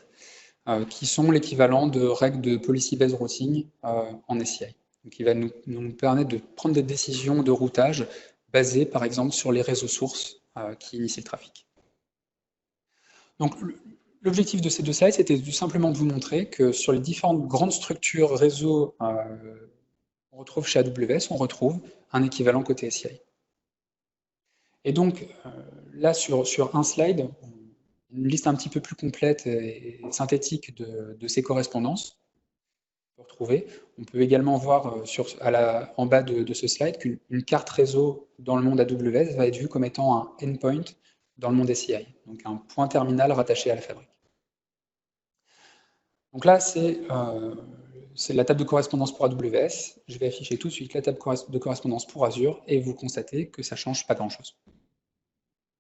qui sont l'équivalent de règles de policy-based routing en SCI. Donc, il va nous permettre de prendre des décisions de routage basées, par exemple, sur les réseaux sources qui initient le trafic. Donc, l'objectif de ces deux slides, c'était tout simplement de vous montrer que sur les différentes grandes structures réseau qu'on retrouve chez AWS, on retrouve un équivalent côté SCI. Et donc, là, sur un slide, une liste un petit peu plus complète et synthétique de ces correspondances. On peut également voir en bas de ce slide qu'une carte réseau dans le monde AWS va être vue comme étant un endpoint dans le monde SCI, donc un point terminal rattaché à la fabrique. Donc là, c'est la table de correspondance pour AWS. Je vais afficher tout de suite la table de correspondance pour Azure et vous constatez que ça ne change pas grand-chose.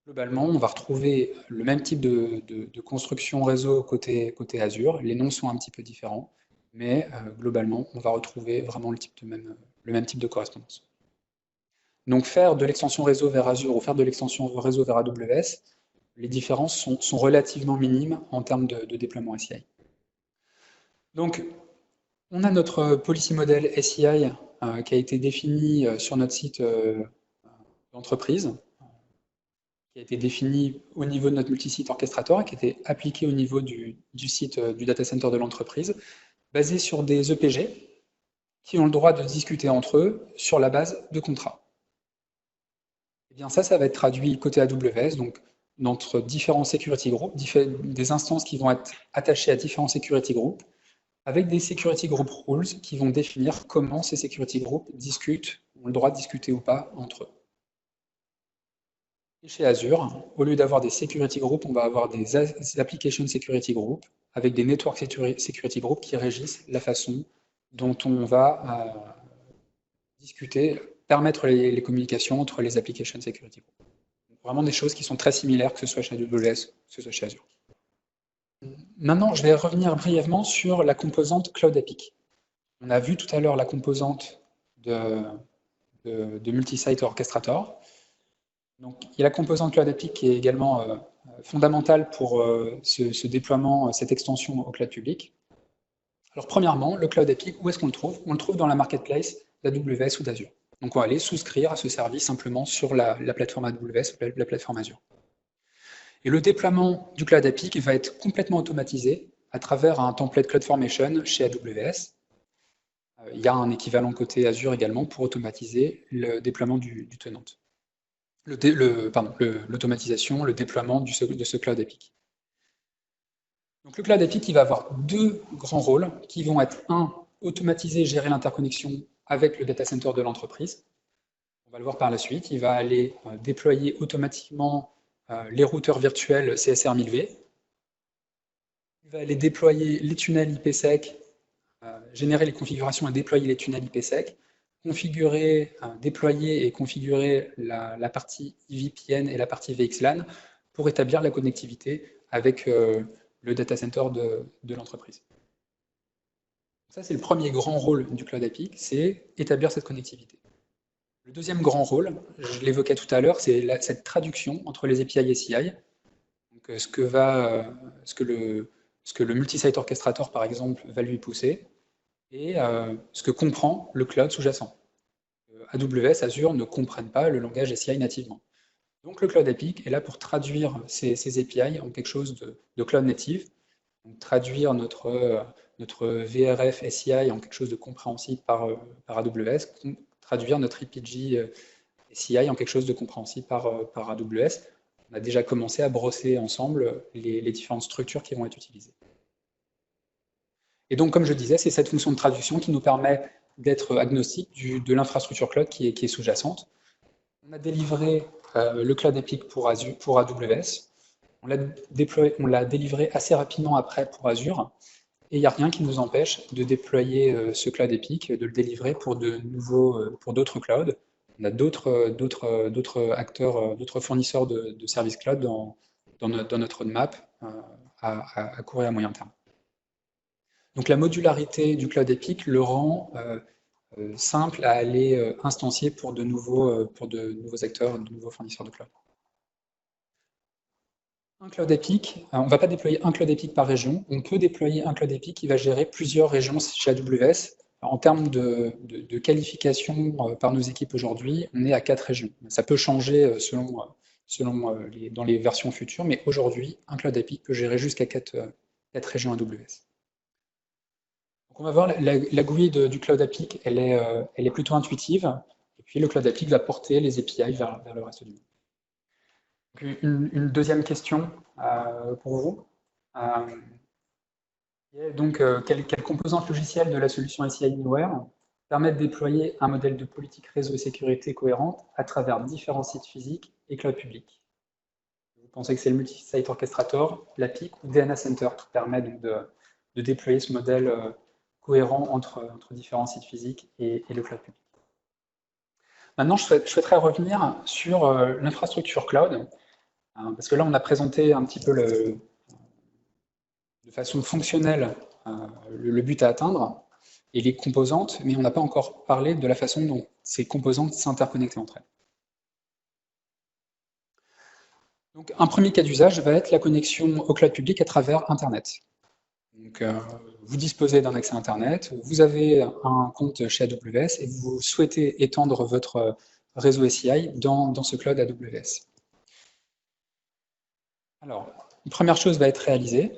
Globalement, on va retrouver le même type de construction réseau côté Azure. Les noms sont un petit peu différents, mais globalement, on va retrouver vraiment le même type de correspondance. Donc faire de l'extension réseau vers Azure ou faire de l'extension réseau vers AWS, les différences sont relativement minimes en termes de déploiement SCI. Donc, on a notre policy model SCI qui a été défini sur notre site d'entreprise, qui a été défini au niveau de notre multisite orchestrator et qui a été appliqué au niveau du site du data center de l'entreprise, basé sur des EPG qui ont le droit de discuter entre eux sur la base de contrats. Et bien ça va être traduit côté AWS, donc entre différents security groups, des instances qui vont être attachées à différents security groups, avec des security group rules qui vont définir comment ces security groups ont le droit de discuter ou pas entre eux. Et chez Azure, au lieu d'avoir des security groups, on va avoir des application security groups avec des network security groups qui régissent la façon dont on va discuter, permettre les communications entre les application security groups. Vraiment des choses qui sont très similaires, que ce soit chez AWS, que ce soit chez Azure. Maintenant, je vais revenir brièvement sur la composante Cloud Epic. On a vu tout à l'heure la composante de Multi-Site Orchestrator. Donc, il y a la composante Cloud Epic qui est également fondamentale pour ce déploiement, cette extension au cloud public. Alors, premièrement, le Cloud Epic, où est-ce qu'on le trouve? On le trouve dans la marketplace d'AWS ou d'Azure. Donc, on va aller souscrire à ce service simplement sur la plateforme AWS ou la plateforme Azure. Et le déploiement du Cloud Epic va être complètement automatisé à travers un template CloudFormation chez AWS. Il y a un équivalent côté Azure également pour automatiser le déploiement du tenant. L'automatisation, le déploiement de ce Cloud Epic. Donc le Cloud Epic, il va avoir deux grands rôles qui vont être automatiser et gérer l'interconnexion avec le data center de l'entreprise. On va le voir par la suite. Il va aller déployer automatiquement les routeurs virtuels CSR 1000V. Il va aller déployer les tunnels IPsec, générer les configurations et déployer les tunnels IPsec, déployer et configurer la partie IVPN et la partie VXLAN pour établir la connectivité avec le data center de l'entreprise. Ça, c'est le premier grand rôle du Cloud Epic, c'est établir cette connectivité. Le deuxième grand rôle, je l'évoquais tout à l'heure, c'est cette traduction entre les API et CI. Donc, ce que le multi-site orchestrator, par exemple, va lui pousser, et ce que comprend le cloud sous-jacent. AWS, Azure ne comprennent pas le langage SCI nativement. Donc le Cloud Epic est là pour traduire ces API en quelque chose de cloud native, donc traduire notre VRF SCI en quelque chose de compréhensible par AWS, traduire notre IPG SCI en quelque chose de compréhensible par AWS. On a déjà commencé à brosser ensemble les différentes structures qui vont être utilisées. Et donc, comme je disais, c'est cette fonction de traduction qui nous permet d'être agnostique de l'infrastructure cloud qui est sous-jacente. On a délivré le Cloud Epic pour AWS. On l'a délivré assez rapidement après pour Azure. Et il n'y a rien qui nous empêche de déployer ce Cloud Epic, de le délivrer pour d'autres clouds. On a d'autres acteurs, d'autres fournisseurs de services cloud dans notre roadmap à court et à moyen terme. Donc la modularité du Cloud Epic le rend simple à aller instancier pour de nouveaux acteurs, de nouveaux fournisseurs de cloud. Un Cloud Epic, on ne va pas déployer un Cloud Epic par région, on peut déployer un Cloud Epic qui va gérer plusieurs régions chez AWS. En termes de qualification par nos équipes aujourd'hui, on est à 4 régions. Ça peut changer dans les versions futures, mais aujourd'hui, un Cloud Epic peut gérer jusqu'à 4 régions AWS. Donc on va voir la GUI du Cloud Epic, elle est plutôt intuitive, et puis le Cloud Epic va porter les API vers le reste du monde. Donc une deuxième question pour vous. Donc, quelle composante logicielle de la solution SCI Anywhere permet de déployer un modèle de politique réseau et sécurité cohérente à travers différents sites physiques et cloud public? Vous pensez que c'est le multi-site orchestrator, l'APIC ou DNA Center qui permet donc de déployer ce modèle cohérent entre différents sites physiques et le cloud public? Maintenant, je souhaiterais revenir sur l'infrastructure cloud, parce que là, on a présenté un petit peu de façon fonctionnelle le but à atteindre et les composantes, mais on n'a pas encore parlé de la façon dont ces composantes s'interconnectent entre elles. Donc, un premier cas d'usage va être la connexion au cloud public à travers Internet. Donc, vous disposez d'un accès Internet, vous avez un compte chez AWS et vous souhaitez étendre votre réseau SCI dans ce cloud AWS. Alors, une première chose va être réalisée,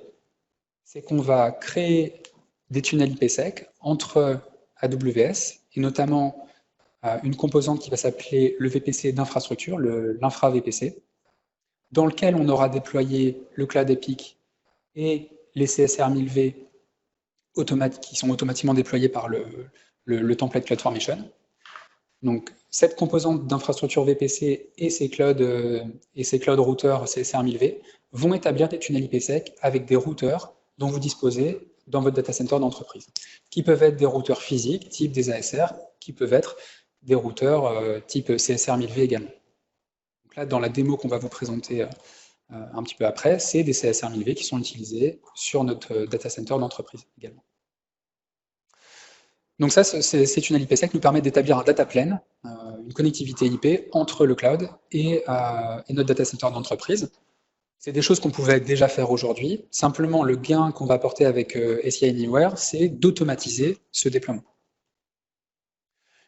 c'est qu'on va créer des tunnels IPsec entre AWS et notamment une composante qui va s'appeler le VPC d'infrastructure, l'infra VPC, dans lequel on aura déployé le cloud Epic et les CSR 1000V qui sont automatiquement déployés par le template CloudFormation. Donc, cette composante d'infrastructure VPC et ces cloud routeurs CSR 1000V vont établir des tunnels IPsec avec des routeurs dont vous disposez dans votre data center d'entreprise, qui peuvent être des routeurs physiques, type des ASR, qui peuvent être des routeurs type CSR 1000V également. Donc là, dans la démo qu'on va vous présenter un petit peu après, c'est des CSR 1000V qui sont utilisés sur notre data center d'entreprise également. Donc ça, ces tunnels IPsec nous permettent d'établir un data plane, une connectivité IP entre le cloud et notre data center d'entreprise. C'est des choses qu'on pouvait déjà faire aujourd'hui. Simplement, le gain qu'on va apporter avec SCI Anywhere, c'est d'automatiser ce déploiement.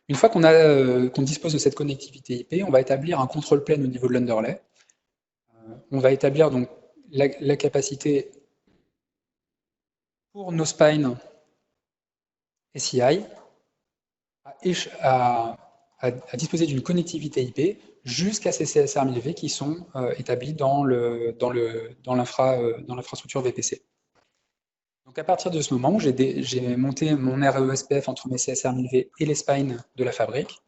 Une fois qu'on dispose de cette connectivité IP, on va établir un control plane au niveau de l'underlay. On va établir donc la capacité pour nos spines SCI à disposer d'une connectivité IP jusqu'à ces CSR 1000V qui sont établis dans l'infrastructure VPC. Donc à partir de ce moment où j'ai monté mon RESPF entre mes CSR 1000V et les spines de la fabrique,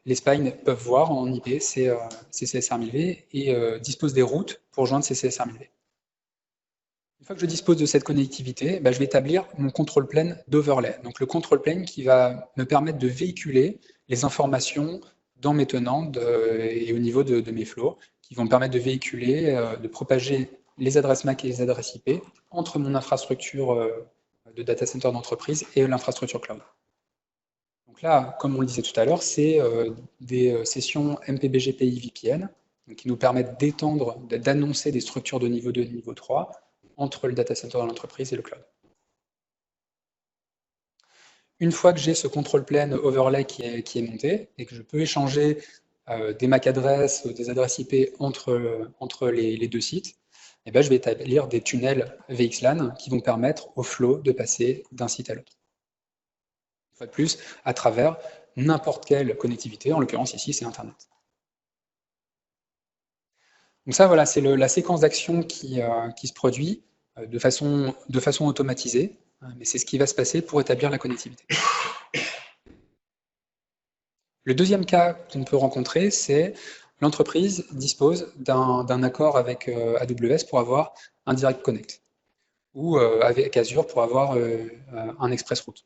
les spines peuvent voir en IP ces CSR 1000V et disposent des routes pour joindre ces CSR 1000V. Une fois que je dispose de cette connectivité, je vais établir mon control plane d'overlay. Donc le control plane qui va me permettre de véhiculer les informations dans mes tenants et au niveau de mes flows, qui vont me permettre de véhiculer, de propager les adresses MAC et les adresses IP entre mon infrastructure de data center d'entreprise et l'infrastructure cloud. Donc là, comme on le disait tout à l'heure, c'est des sessions MPBGPI VPN qui nous permettent d'étendre, d'annoncer des structures de niveau 2 et de niveau 3 entre le data center de l'entreprise et le cloud. Une fois que j'ai ce control plane overlay qui est monté et que je peux échanger des MAC adresses, des adresses IP entre les deux sites, je vais établir des tunnels VXLAN qui vont permettre au flow de passer d'un site à l'autre. Une fois de plus, à travers n'importe quelle connectivité, en l'occurrence ici c'est Internet. Donc ça, voilà, c'est la séquence d'action qui se produit de façon automatisée, mais c'est ce qui va se passer pour établir la connectivité. Le deuxième cas qu'on peut rencontrer, c'est l'entreprise dispose d'un accord avec AWS pour avoir un Direct Connect, ou avec Azure pour avoir un Express Route.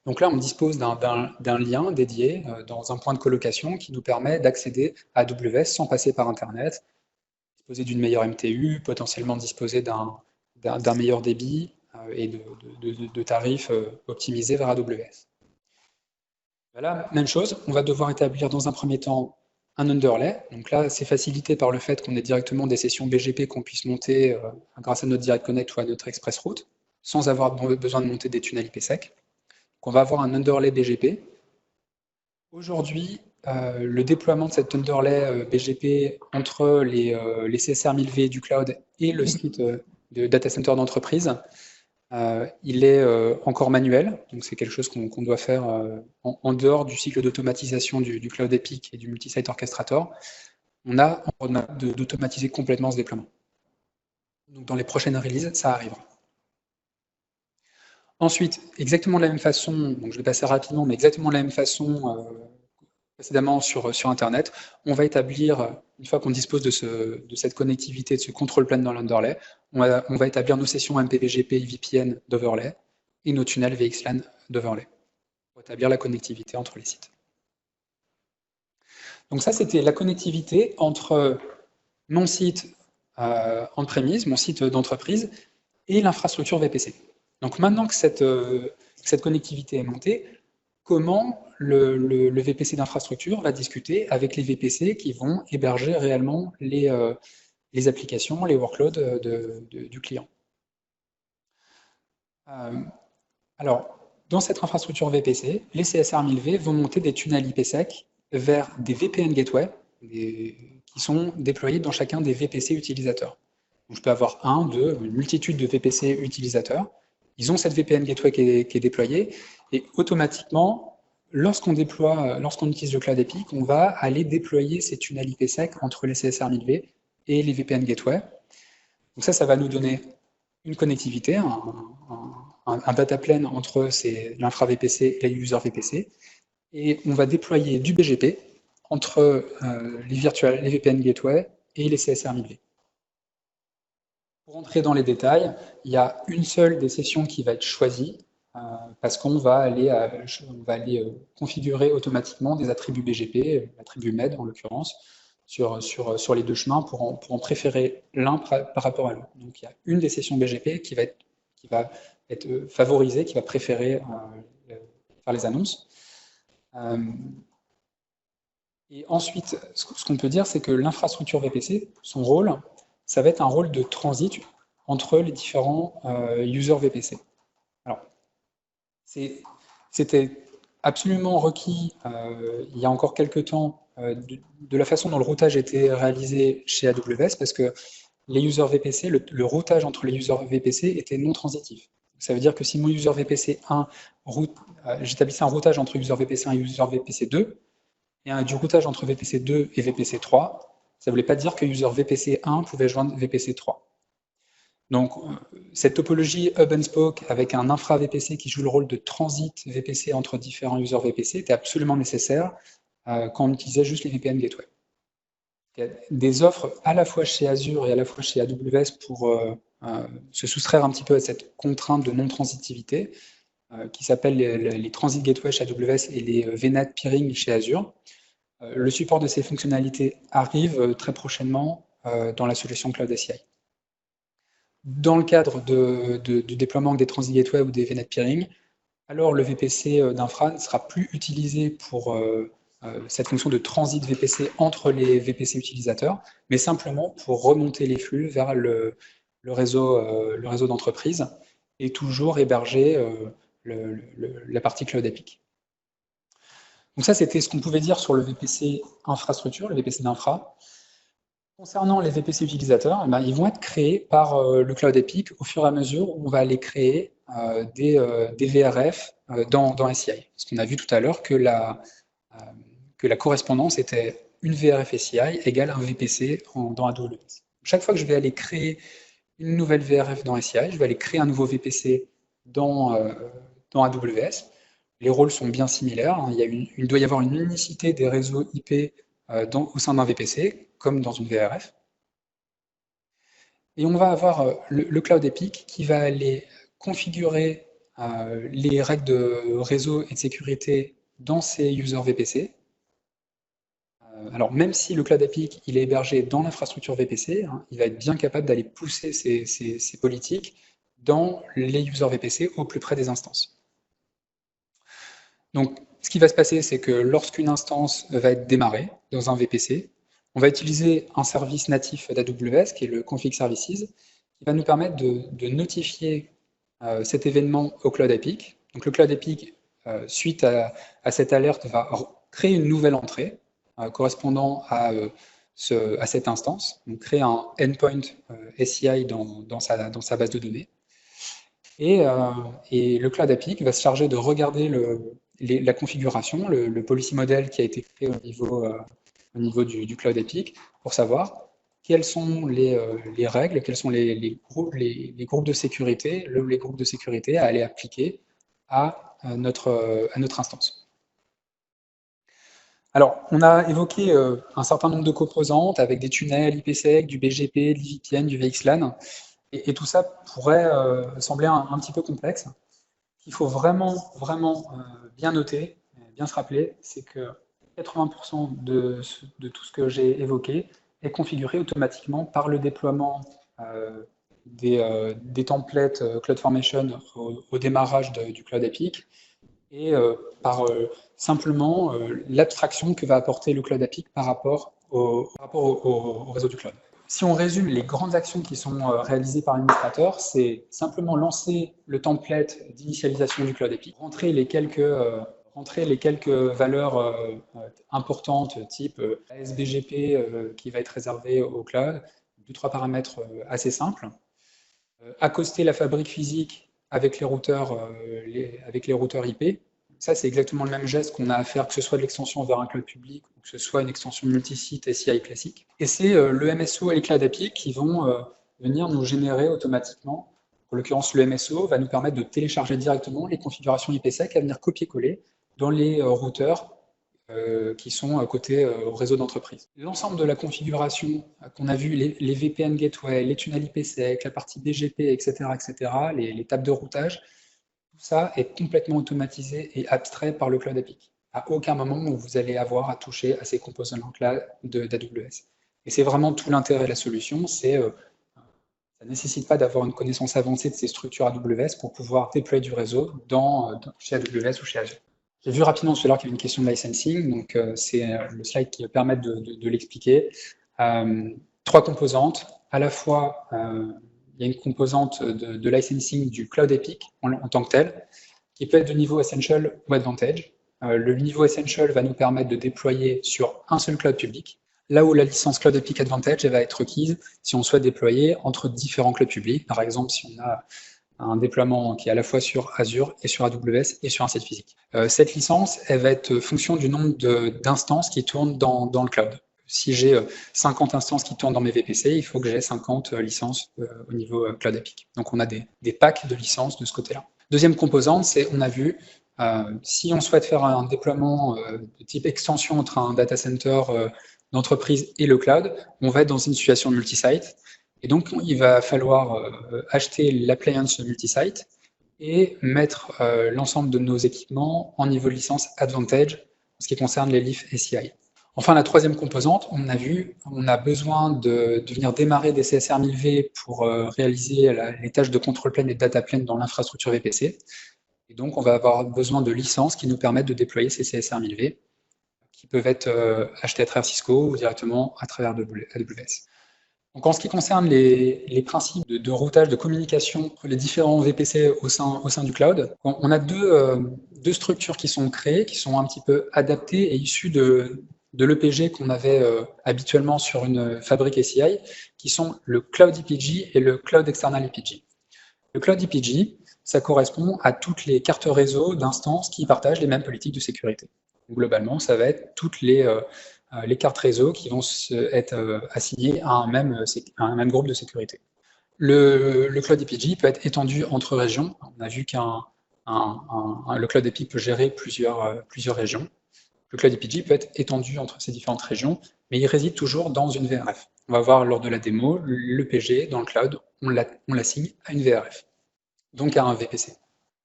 Donc là, on dispose d'un lien dédié dans un point de colocation qui nous permet d'accéder à AWS sans passer par Internet, disposer d'une meilleure MTU, potentiellement disposer d'un meilleur débit et de tarifs optimisés vers AWS. Voilà, même chose, on va devoir établir dans un premier temps un underlay. Donc là, c'est facilité par le fait qu'on ait directement des sessions BGP qu'on puisse monter grâce à notre Direct Connect ou à notre Express Route, sans avoir besoin de monter des tunnels IPsec. On va avoir un underlay BGP. Aujourd'hui, le déploiement de cet underlay BGP entre les CSR 1000V du cloud et le site de data center d'entreprise, il est encore manuel. Donc c'est quelque chose qu'on doit faire en dehors du cycle d'automatisation du cloud Epic et du multi-site orchestrator. On a en roadmap d'automatiser complètement ce déploiement. Donc dans les prochaines releases, ça arrivera. Ensuite, exactement de la même façon, donc je vais passer rapidement, mais exactement de la même façon précédemment sur Internet, on va établir, une fois qu'on dispose de cette connectivité, de ce control plane dans l'underlay, on va établir nos sessions MPBGP VPN d'overlay et nos tunnels VXLAN d'overlay pour établir la connectivité entre les sites. Donc ça, c'était la connectivité entre mon site on-premise, mon site d'entreprise, et l'infrastructure VPC. Donc maintenant que cette connectivité est montée, comment le VPC d'infrastructure va discuter avec les VPC qui vont héberger réellement les applications, les workloads du client. Alors, dans cette infrastructure VPC, les CSR 1000V vont monter des tunnels IPsec vers des VPN gateway qui sont déployés dans chacun des VPC utilisateurs. Donc, je peux avoir une multitude de VPC utilisateurs. Ils ont cette VPN gateway qui est déployée et automatiquement, lorsqu'on utilise le Cloud Epic, on va aller déployer ces tunnels IPsec entre les CSR 1000V et les VPN gateway. Donc ça va nous donner une connectivité, un data plane entre l'infra VPC et les user VPC, et on va déployer du BGP entre les VPN gateway et les CSR 1000V. Pour entrer dans les détails, il y a une seule des sessions qui va être choisie parce qu'on va aller configurer automatiquement des attributs BGP, l'attribut MED en l'occurrence, sur les deux chemins pour en préférer l'un par rapport à l'autre. Donc il y a une des sessions BGP qui va être favorisée, qui va préférer faire les annonces. Et ensuite, ce qu'on peut dire, c'est que l'infrastructure VPC, son rôle, ça va être un rôle de transit entre les différents users VPC. Alors, c'était absolument requis il y a encore quelques temps de la façon dont le routage était réalisé chez AWS, parce que les users VPC, le routage entre les users VPC était non transitif. Ça veut dire que si mon user VPC 1 j'établissais un routage entre user VPC 1 et user VPC 2, et du routage entre VPC 2 et VPC 3, ça ne voulait pas dire que user VPC 1 pouvait joindre VPC 3. Donc, cette topologie hub and spoke avec un infra VPC qui joue le rôle de transit VPC entre différents users VPC était absolument nécessaire quand on utilisait juste les VPN gateway. Il y a des offres à la fois chez Azure et à la fois chez AWS pour se soustraire un petit peu à cette contrainte de non-transitivité qui s'appelle les transit gateway chez AWS et les VNet peering chez Azure. Le support de ces fonctionnalités arrive très prochainement dans la solution Cloud ACI. Dans le cadre du déploiement des transit gateway ou des VNet peering, alors le VPC d'infra ne sera plus utilisé pour cette fonction de transit VPC entre les VPC utilisateurs, mais simplement pour remonter les flux vers le réseau d'entreprise et toujours héberger la partie Cloud Epic. Donc ça, c'était ce qu'on pouvait dire sur le VPC infrastructure, le VPC d'infra. Concernant les VPC utilisateurs, ils vont être créés par le Cloud Epic au fur et à mesure où on va aller créer des VRF dans SCI. Parce qu'on a vu tout à l'heure que la correspondance était une VRF SCI égale un VPC dans AWS. Chaque fois que je vais aller créer une nouvelle VRF dans SCI, je vais aller créer un nouveau VPC dans AWS. Les rôles sont bien similaires. Il doit y avoir une unicité des réseaux IP au sein d'un VPC, comme dans une VRF. Et on va avoir le Cloud Epic qui va aller configurer les règles de réseau et de sécurité dans ces users VPC. Alors même si le Cloud Epic il est hébergé dans l'infrastructure VPC, il va être bien capable d'aller pousser ces politiques dans les users VPC au plus près des instances. Donc, ce qui va se passer, c'est que lorsqu'une instance va être démarrée dans un VPC, on va utiliser un service natif d'AWS, qui est le config services, qui va nous permettre de notifier cet événement au Cloud Epic. Donc, le Cloud Epic, suite à cette alerte, va créer une nouvelle entrée correspondant à cette instance, donc créer un endpoint SCI dans sa base de données. Et le Cloud Epic va se charger de regarder la configuration, le policy model qui a été créé au niveau du Cloud Epic pour savoir quelles sont les règles, quels sont les groupes de sécurité, les groupes de sécurité à aller appliquer à notre instance. Alors, on a évoqué un certain nombre de composantes avec des tunnels IPsec, du BGP, du VPN, du VXLAN. Et tout ça pourrait sembler un petit peu complexe. Il faut vraiment bien noter, bien se rappeler, c'est que 80% de tout ce que j'ai évoqué est configuré automatiquement par le déploiement des templates CloudFormation au démarrage du Cloud Epic et par simplement l'abstraction que va apporter le Cloud API par rapport au réseau du cloud. Si on résume les grandes actions qui sont réalisées par l'administrateur, c'est simplement lancer le template d'initialisation du Cloud API, rentrer les quelques valeurs importantes, type ASBGP qui va être réservé au cloud, 2-3 paramètres assez simples, accoster la fabrique physique avec les routeurs IP. Ça, c'est exactement le même geste qu'on a à faire, que ce soit de l'extension vers un cloud public ou que ce soit une extension multisite SCI classique. Et c'est le MSO et les Cloud API qui vont venir nous générer automatiquement. En l'occurrence, le MSO va nous permettre de télécharger directement les configurations IPsec à venir copier-coller dans les routeurs qui sont côté réseau d'entreprise. L'ensemble de la configuration qu'on a vu, les VPN gateway, les tunnels IPsec, la partie BGP, etc., les tables de routage, tout ça est complètement automatisé et abstrait par le Cloud API. À aucun moment où vous allez avoir à toucher à ces composants-là d'AWS. Et c'est vraiment tout l'intérêt de la solution, ça ne nécessite pas d'avoir une connaissance avancée de ces structures AWS pour pouvoir déployer du réseau chez AWS ou chez Azure. J'ai vu rapidement tout à l'heure qu'il y avait une question de licensing, donc c'est le slide qui va permettre de l'expliquer. 3 composantes, à la fois il y a une composante de licensing du Cloud API en tant que tel, qui peut être de niveau Essential ou Advantage. Le niveau Essential va nous permettre de déployer sur un seul cloud public, là où la licence Cloud API Advantage elle va être requise si on souhaite déployer entre différents clouds publics. Par exemple, si on a un déploiement qui est à la fois sur Azure et sur AWS et sur un site physique. Cette licence, elle va être fonction du nombre d'instances qui tournent dans le cloud. Si j'ai 50 instances qui tournent dans mes VPC, il faut que j'ai 50 licences au niveau Cloud API. Donc on a des packs de licences de ce côté-là. Deuxième composante, c'est, on a vu, si on souhaite faire un déploiement de type extension entre un data center d'entreprise et le cloud, on va être dans une situation multi-site. Et donc, il va falloir acheter l'appliance multi-site et mettre l'ensemble de nos équipements en niveau de licence Advantage en ce qui concerne les LIF SCI. Enfin, la troisième composante, on a vu, on a besoin de venir démarrer des CSR 1000V pour réaliser les tâches de contrôle plane et de data plane dans l'infrastructure VPC. Et donc, on va avoir besoin de licences qui nous permettent de déployer ces CSR 1000V qui peuvent être achetés à travers Cisco ou directement à travers AWS. Donc, en ce qui concerne les principes de routage, de communication entre les différents VPC au sein du cloud, on a deux structures qui sont créées, qui sont un petit peu adaptées et issues de l'EPG qu'on avait habituellement sur une fabrique SCI, qui sont le Cloud IPG et le Cloud External IPG. Le Cloud IPG, ça correspond à toutes les cartes réseau d'instances qui partagent les mêmes politiques de sécurité. Donc, globalement, ça va être toutes les cartes réseau qui vont être assignées à un même groupe de sécurité. Le Cloud IPG peut être étendu entre régions. On a vu le Cloud API peut gérer plusieurs régions. Le Cloud IPG peut être étendu entre ces différentes régions, mais il réside toujours dans une VRF. On va voir lors de la démo, l'EPG dans le cloud, on l'assigne à une VRF, donc à un VPC.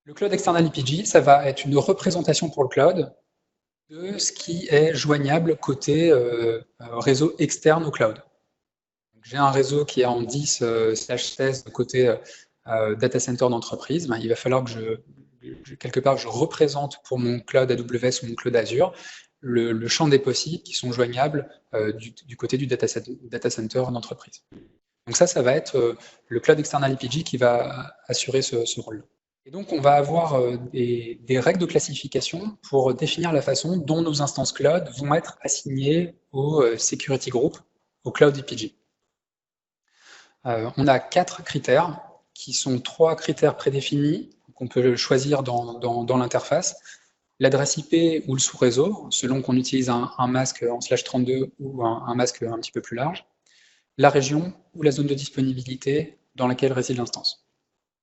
Le Cloud External IPG, ça va être une représentation pour le cloud de ce qui est joignable côté réseau externe au cloud. J'ai un réseau qui est en 10/16 côté data center d'entreprise. Ben, il va falloir que quelque part je représente pour mon cloud AWS ou mon cloud Azure le champ des possibles qui sont joignables du côté du data center d'entreprise. Donc ça va être le Cloud External IPG qui va assurer ce rôle-là. Et donc, on va avoir des règles de classification pour définir la façon dont nos instances cloud vont être assignées au security group, au Cloud IPG. On a 4 critères, qui sont 3 critères prédéfinis, qu'on peut choisir dans l'interface. L'adresse IP ou le sous-réseau, selon qu'on utilise un masque en /32 ou un masque un petit peu plus large. La région ou la zone de disponibilité dans laquelle réside l'instance.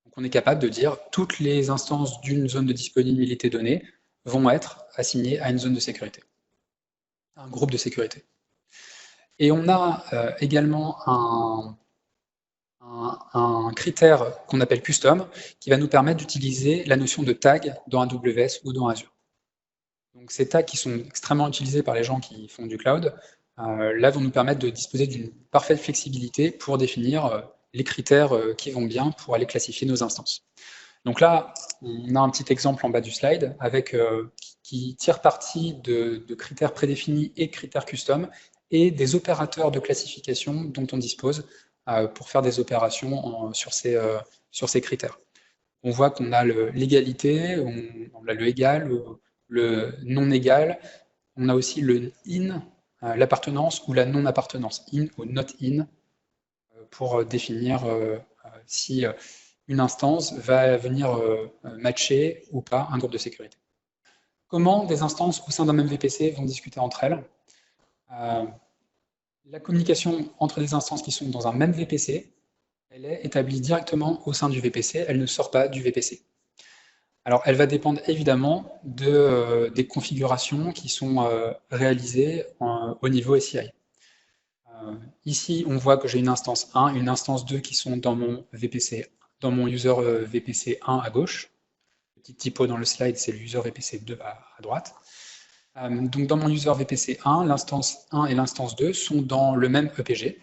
Donc on est capable de dire toutes les instances d'une zone de disponibilité donnée vont être assignées à une zone de sécurité, un groupe de sécurité. Et on a également un critère qu'on appelle custom qui va nous permettre d'utiliser la notion de tag dans AWS ou dans Azure. Donc ces tags qui sont extrêmement utilisés par les gens qui font du cloud, là vont nous permettre de disposer d'une parfaite flexibilité pour définir les critères qui vont bien pour aller classifier nos instances. Donc là, on a un petit exemple en bas du slide avec, qui tire parti de critères prédéfinis et critères custom et des opérateurs de classification dont on dispose pour faire des opérations sur ces critères. On voit qu'on a l'égalité, on a le égal, le non égal, on a aussi le in, l'appartenance ou la non-appartenance, in ou not in, pour définir si une instance va venir matcher ou pas un groupe de sécurité. Comment des instances au sein d'un même VPC vont discuter entre elles? La communication entre des instances qui sont dans un même VPC, elle est établie directement au sein du VPC, elle ne sort pas du VPC. Alors, elle va dépendre évidemment des configurations qui sont réalisées au niveau SCI. Ici, on voit que j'ai une instance 1, une instance 2 qui sont dans mon VPC, dans mon user VPC 1 à gauche. Le petit typo dans le slide, c'est le user VPC 2 à droite. Donc dans mon user VPC 1, l'instance 1 et l'instance 2 sont dans le même EPG.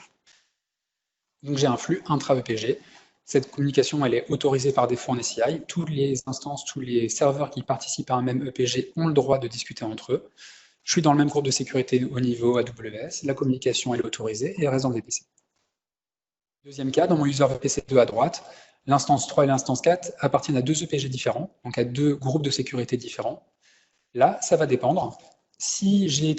Donc j'ai un flux intra-EPG. Cette communication, elle est autorisée par défaut en SCI. Toutes les instances, tous les serveurs qui participent à un même EPG ont le droit de discuter entre eux. Je suis dans le même groupe de sécurité au niveau AWS, la communication elle est autorisée et elle reste dans le VPC. Deuxième cas, dans mon user VPC 2 à droite, l'instance 3 et l'instance 4 appartiennent à deux EPG différents, donc à deux groupes de sécurité différents. Là, ça va dépendre. Si j'ai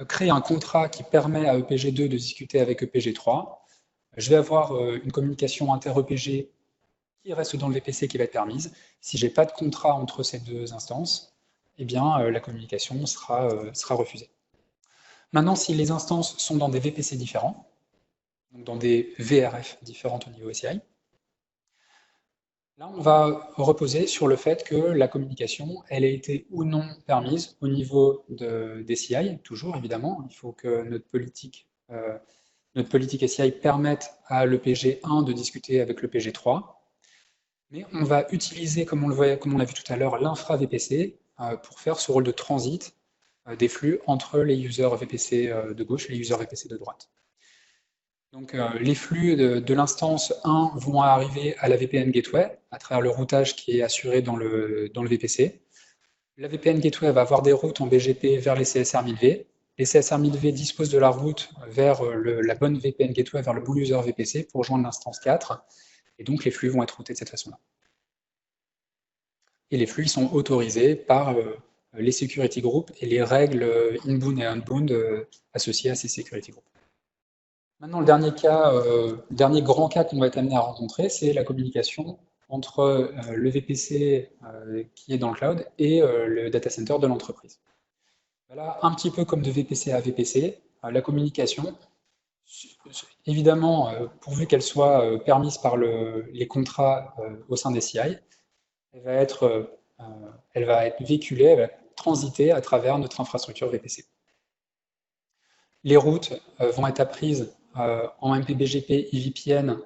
créé un contrat qui permet à EPG2 de discuter avec EPG3, je vais avoir une communication inter-EPG qui reste dans le VPC qui va être permise. Si je n'ai pas de contrat entre ces deux instances, eh bien, la communication sera refusée. Maintenant, si les instances sont dans des VPC différents, donc dans des VRF différentes au niveau SCI, là, on va reposer sur le fait que la communication, elle ait été ou non permise au niveau des CI, toujours évidemment. Il faut que notre politique SCI permette à l'EPG1 de discuter avec l'EPG3. Mais on va utiliser, comme on l'a vu tout à l'heure, l'infra-VPC pour faire ce rôle de transit des flux entre les users VPC de gauche et les users VPC de droite. Donc les flux de l'instance 1 vont arriver à la VPN Gateway à travers le routage qui est assuré dans le VPC. La VPN Gateway va avoir des routes en BGP vers les CSR 1000V. Les CSR 1000V disposent de la route vers la bonne VPN Gateway, vers le bon user VPC pour rejoindre l'instance 4. Et donc les flux vont être routés de cette façon-là. Et les flux sont autorisés par les security groups et les règles inbound et outbound associées à ces security groups. Maintenant, le dernier grand cas qu'on va être amené à rencontrer, c'est la communication entre le VPC qui est dans le cloud et le data center de l'entreprise. Voilà, un petit peu comme de VPC à VPC, la communication, évidemment, pourvu qu'elle soit permise par les contrats au sein des CI, elle va être véhiculée, elle va transiter à travers notre infrastructure VPC. Les routes vont être apprises en MPBGP, EVPN,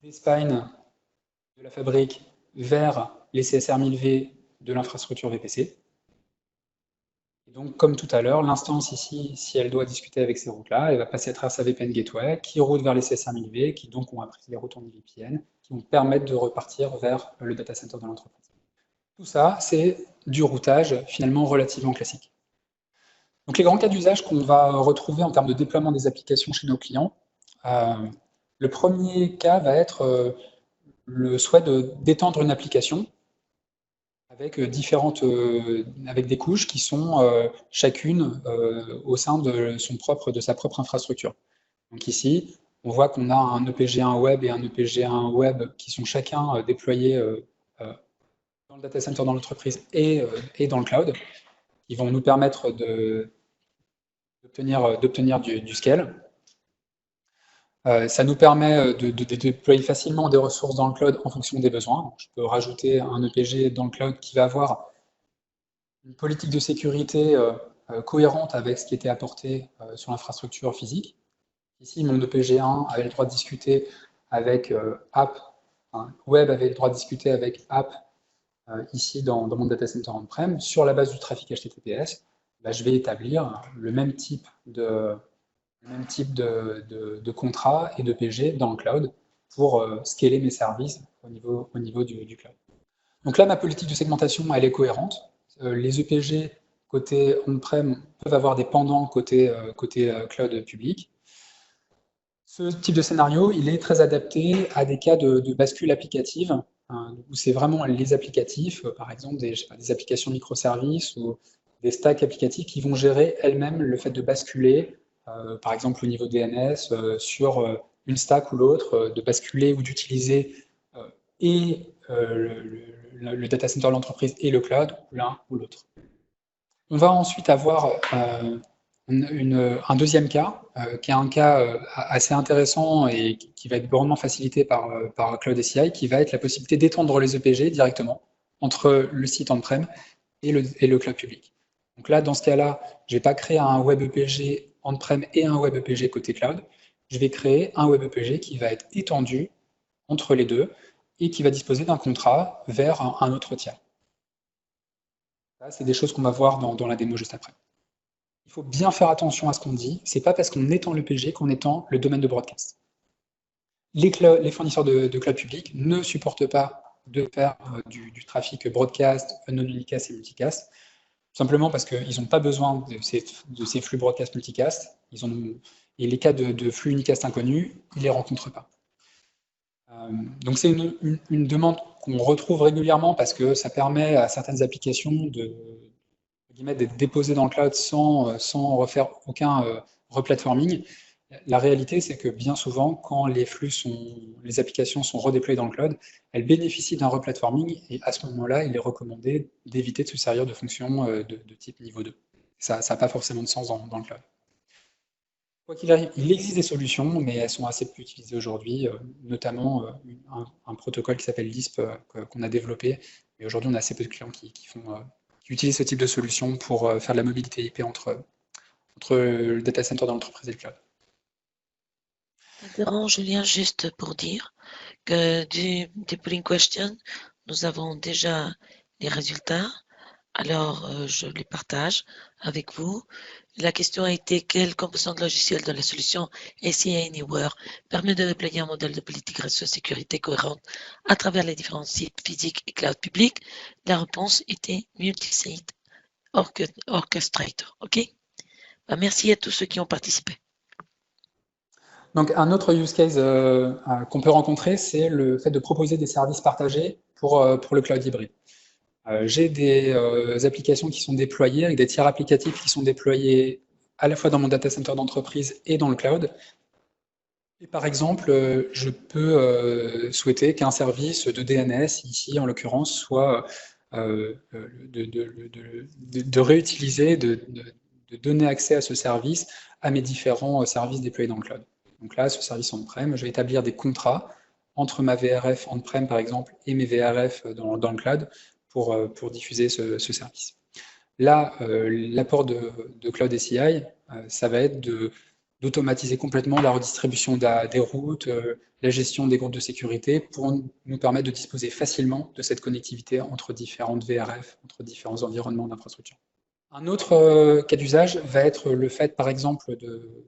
des spines de la fabrique vers les CSR 1000V de l'infrastructure VPC. Et donc, comme tout à l'heure, l'instance ici, si elle doit discuter avec ces routes-là, elle va passer à travers sa VPN Gateway, qui route vers les CSR 1000V, qui donc ont appris les routes en EVPN, qui vont permettre de repartir vers le data center de l'entreprise. Tout ça, c'est du routage finalement relativement classique. Donc les grands cas d'usage qu'on va retrouver en termes de déploiement des applications chez nos clients, le premier cas va être le souhait d'étendre une application avec avec des couches qui sont chacune au sein de sa propre infrastructure. Donc ici, on voit qu'on a un EPG1 web et un EPG1 web qui sont chacun déployés dans le data center dans l'entreprise et dans le cloud, qui vont nous permettre d'obtenir du scale. Ça nous permet de déployer facilement des ressources dans le cloud en fonction des besoins. Je peux rajouter un EPG dans le cloud qui va avoir une politique de sécurité cohérente avec ce qui était apporté sur l'infrastructure physique. Ici, mon EPG1 avait le droit de discuter avec app, web avait le droit de discuter avec app ici dans mon data center on-prem. Sur la base du trafic HTTPS, je vais établir le même type de contrat et de PG dans le cloud pour scaler mes services au niveau du cloud. Donc là, ma politique de segmentation, elle est cohérente. Les EPG côté on-prem peuvent avoir des pendants côté cloud public. Ce type de scénario, il est très adapté à des cas de bascule applicative, hein, où c'est vraiment les applicatifs, par exemple des applications microservices ou des stacks applicatifs qui vont gérer elles-mêmes le fait de basculer, par exemple au niveau DNS, sur une stack ou l'autre, de basculer ou d'utiliser et le data center de l'entreprise et le cloud, l'un ou l'autre. On va ensuite avoir un deuxième cas, qui est un cas assez intéressant et qui va être grandement facilité par Cloud ACI, qui va être la possibilité d'étendre les EPG directement entre le site on-prem et le cloud public. Donc là, dans ce cas-là, je ne vais pas créer un web EPG on-prem et un web EPG côté cloud. Je vais créer un web EPG qui va être étendu entre les deux et qui va disposer d'un contrat vers un autre tiers. C'est des choses qu'on va voir dans la démo juste après. Il faut bien faire attention à ce qu'on dit. Ce n'est pas parce qu'on étend l'EPG qu'on étend le domaine de broadcast. Les fournisseurs de cloud public ne supportent pas de faire du trafic broadcast, non-unicast et multicast, simplement parce qu'ils n'ont pas besoin de ces flux broadcast multicast. Et les cas de flux unicast inconnus, ils ne les rencontrent pas. Donc c'est une demande qu'on retrouve régulièrement parce que ça permet à certaines applications d'être déposées dans le cloud sans refaire aucun replatforming. La réalité, c'est que bien souvent, quand les applications sont redéployées dans le cloud, elles bénéficient d'un replatforming et à ce moment-là, il est recommandé d'éviter de se servir de fonctions de type niveau 2. Ça n'a pas forcément de sens dans le cloud. Quoi qu'il arrive, il existe des solutions, mais elles sont assez peu utilisées aujourd'hui, notamment un protocole qui s'appelle Lisp qu'on a développé. Mais aujourd'hui, on a assez peu de clients qui utilisent ce type de solution pour faire de la mobilité IP entre le data center de l'entreprise et le cloud. J'interromps Julien juste pour dire que du polling question, nous avons déjà les résultats. Alors, je les partage avec vous. La question a été quelle composante logicielle de la solution ACI Anywhere permet de déployer un modèle de politique réseau sécurité cohérente à travers les différents sites physiques et cloud public. La réponse était Multisite Orchestrator. OK? Merci à tous ceux qui ont participé. Donc, un autre use case qu'on peut rencontrer, c'est le fait de proposer des services partagés pour le cloud hybride. J'ai des applications qui sont déployées avec des tiers applicatifs qui sont déployés à la fois dans mon data center d'entreprise et dans le cloud. Et par exemple, je peux souhaiter qu'un service de DNS, ici en l'occurrence, soit de réutiliser, de donner accès à ce service à mes différents services déployés dans le cloud. Donc là, ce service on-prem, je vais établir des contrats entre ma VRF on-prem, par exemple, et mes VRF dans le cloud pour diffuser ce service. Là, l'apport de Cloud ACI, ça va être d'automatiser complètement la redistribution des routes, la gestion des groupes de sécurité pour nous permettre de disposer facilement de cette connectivité entre différentes VRF, entre différents environnements d'infrastructure. Un autre cas d'usage va être le fait, par exemple, de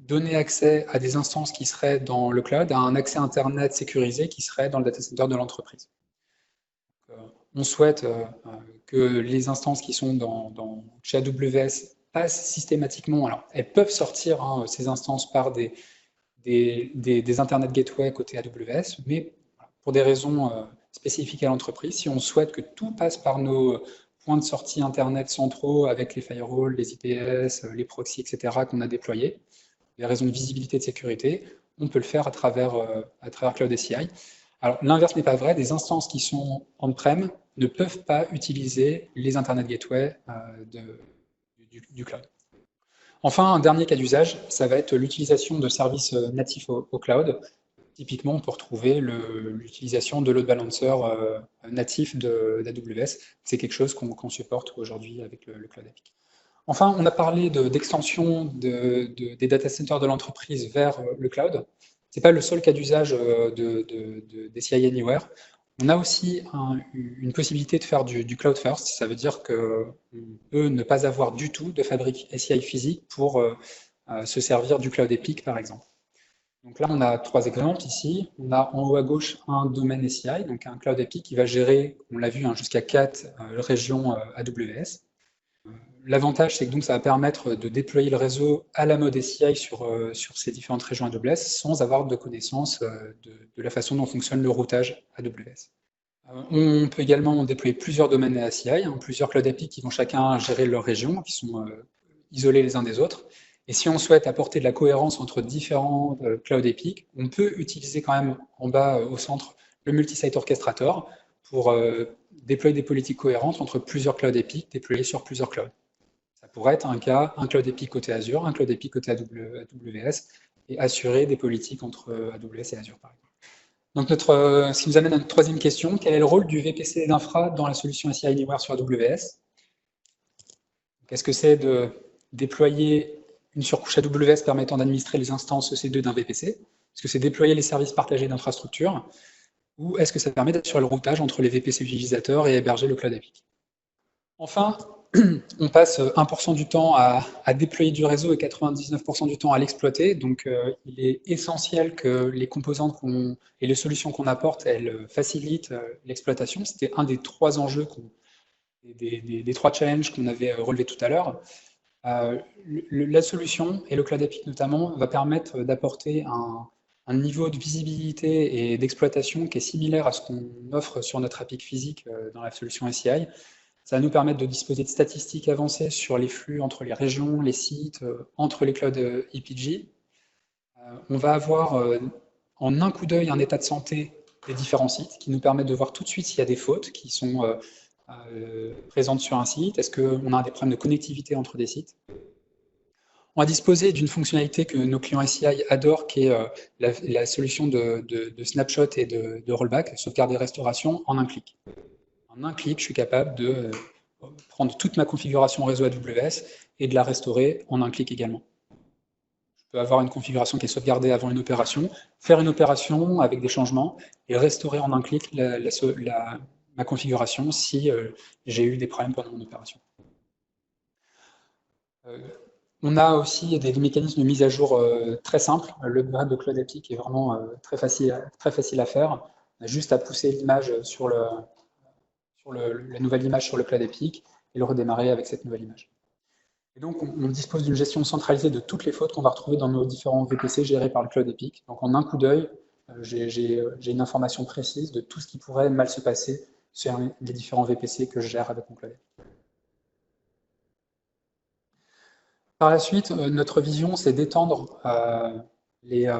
donner accès à des instances qui seraient dans le cloud, à un accès Internet sécurisé qui serait dans le data center de l'entreprise. On souhaite que les instances qui sont chez AWS passent systématiquement. Alors, elles peuvent sortir ces instances par des Internet Gateway côté AWS, mais pour des raisons spécifiques à l'entreprise, si on souhaite que tout passe par nos points de sortie Internet centraux avec les firewalls, les IPS, les proxys, etc., qu'on a déployés, des raisons de visibilité et de sécurité, on peut le faire à travers Cloud ACI. Alors, l'inverse n'est pas vrai. Des instances qui sont on-prem ne peuvent pas utiliser les Internet Gateway du cloud. Enfin, un dernier cas d'usage, ça va être l'utilisation de services natifs au cloud. Typiquement, on peut retrouver l'utilisation de load balancer natif d'AWS. C'est quelque chose qu'on supporte aujourd'hui avec le Cloud Epic. Enfin, on a parlé d'extension des data centers de l'entreprise vers le cloud. Ce n'est pas le seul cas d'usage d'ACI Anywhere. On a aussi une possibilité de faire du cloud first. Ça veut dire qu'on peut ne pas avoir du tout de fabrique ACI physique pour se servir du Cloud Epic, par exemple. Donc là, on a 3 exemples ici. On a en haut à gauche un domaine SCI, donc un Cloud API qui va gérer, on l'a vu, jusqu'à 4 régions AWS. L'avantage, c'est que donc ça va permettre de déployer le réseau à la mode SCI sur ces différentes régions AWS sans avoir de connaissance de la façon dont fonctionne le routage AWS. On peut également déployer plusieurs domaines ACI, plusieurs Cloud API qui vont chacun gérer leur région, qui sont isolés les uns des autres. Et si on souhaite apporter de la cohérence entre différents Cloud API, on peut utiliser quand même en bas au centre le multi-site orchestrator pour déployer des politiques cohérentes entre plusieurs Cloud API déployés sur plusieurs clouds. Ça pourrait être un cas, un Cloud API côté Azure, un Cloud API côté AWS, et assurer des politiques entre AWS et Azure, par exemple. Donc ce qui nous amène à notre troisième question, quel est le rôle du VPC d'infra dans la solution SCI Anywhere sur AWS? Qu'est-ce que c'est de déployer une surcouche AWS permettant d'administrer les instances EC2 d'un VPC? Est-ce que c'est déployer les services partagés d'infrastructure? Ou est-ce que ça permet d'assurer le routage entre les VPC utilisateurs et héberger le Cloud API? Enfin, on passe 1% du temps à déployer du réseau et 99% du temps à l'exploiter. Donc, il est essentiel que les composantes et les solutions qu'on apporte, elles facilitent l'exploitation. C'était un des 3 enjeux, des 3 challenges qu'on avait relevés tout à l'heure. La solution, et le Cloud API notamment, va permettre d'apporter un niveau de visibilité et d'exploitation qui est similaire à ce qu'on offre sur notre API physique dans la solution SCI. Ça va nous permettre de disposer de statistiques avancées sur les flux entre les régions, les sites, entre les clouds EPG. On va avoir en un coup d'œil un état de santé des différents sites qui nous permettent de voir tout de suite s'il y a des fautes qui sont présentes sur un site. Est-ce qu'on a des problèmes de connectivité entre des sites? On va disposer d'une fonctionnalité que nos clients SCI adorent, qui est la solution de snapshot et de rollback, sauvegarde et restauration en un clic. En un clic, je suis capable de prendre toute ma configuration réseau AWS et de la restaurer en un clic également. Je peux avoir une configuration qui est sauvegardée avant une opération, faire une opération avec des changements et restaurer en un clic ma configuration si j'ai eu des problèmes pendant mon opération. On a aussi des mécanismes de mise à jour très simples. L'upgrade de Cloud API qui est vraiment très facile à faire. On a juste à pousser l'image sur la nouvelle image sur le Cloud API et le redémarrer avec cette nouvelle image. Et donc, on dispose d'une gestion centralisée de toutes les fautes qu'on va retrouver dans nos différents VPC gérés par le Cloud API. Donc, en un coup d'œil, j'ai une information précise de tout ce qui pourrait mal se passer sur les différents VPC que je gère avec mon Cloud API. Par la suite, notre vision, c'est d'étendre les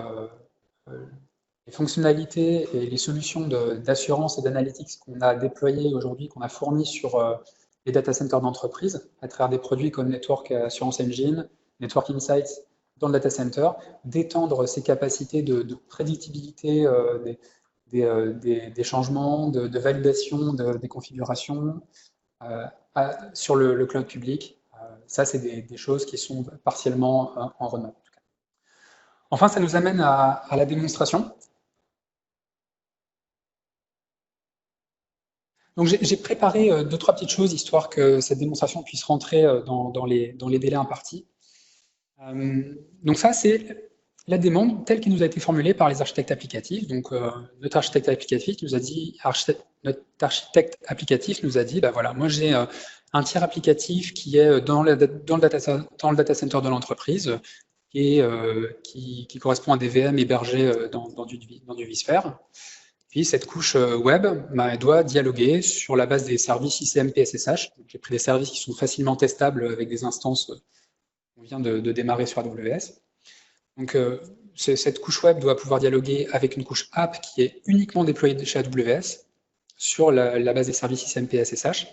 fonctionnalités et les solutions d'assurance et d'analytics qu'on a déployées aujourd'hui, qu'on a fournies sur les data centers d'entreprise, à travers des produits comme Network Assurance Engine, Network Insights dans le data center, d'étendre ces capacités de prédictibilité des changements, de validation des configurations sur le cloud public. Ça, c'est des choses qui sont partiellement en roadmap. En tout cas. Enfin, ça nous amène à la démonstration. Donc j'ai préparé 2-3 petites choses, histoire que cette démonstration puisse rentrer dans les délais impartis. Donc ça, c'est la demande telle qu'elle nous a été formulée par les architectes applicatifs. Donc notre architecte applicatif nous a dit, bah voilà, moi j'ai un tiers applicatif qui est dans le data center de l'entreprise et qui correspond à des VM hébergés dans du vSphere. Puis cette couche web, elle doit dialoguer sur la base des services ICMP SSH. J'ai pris des services qui sont facilement testables avec des instances qu'on vient de démarrer sur AWS. Donc cette couche web doit pouvoir dialoguer avec une couche app qui est uniquement déployée chez AWS sur la base des services ICMP SSH.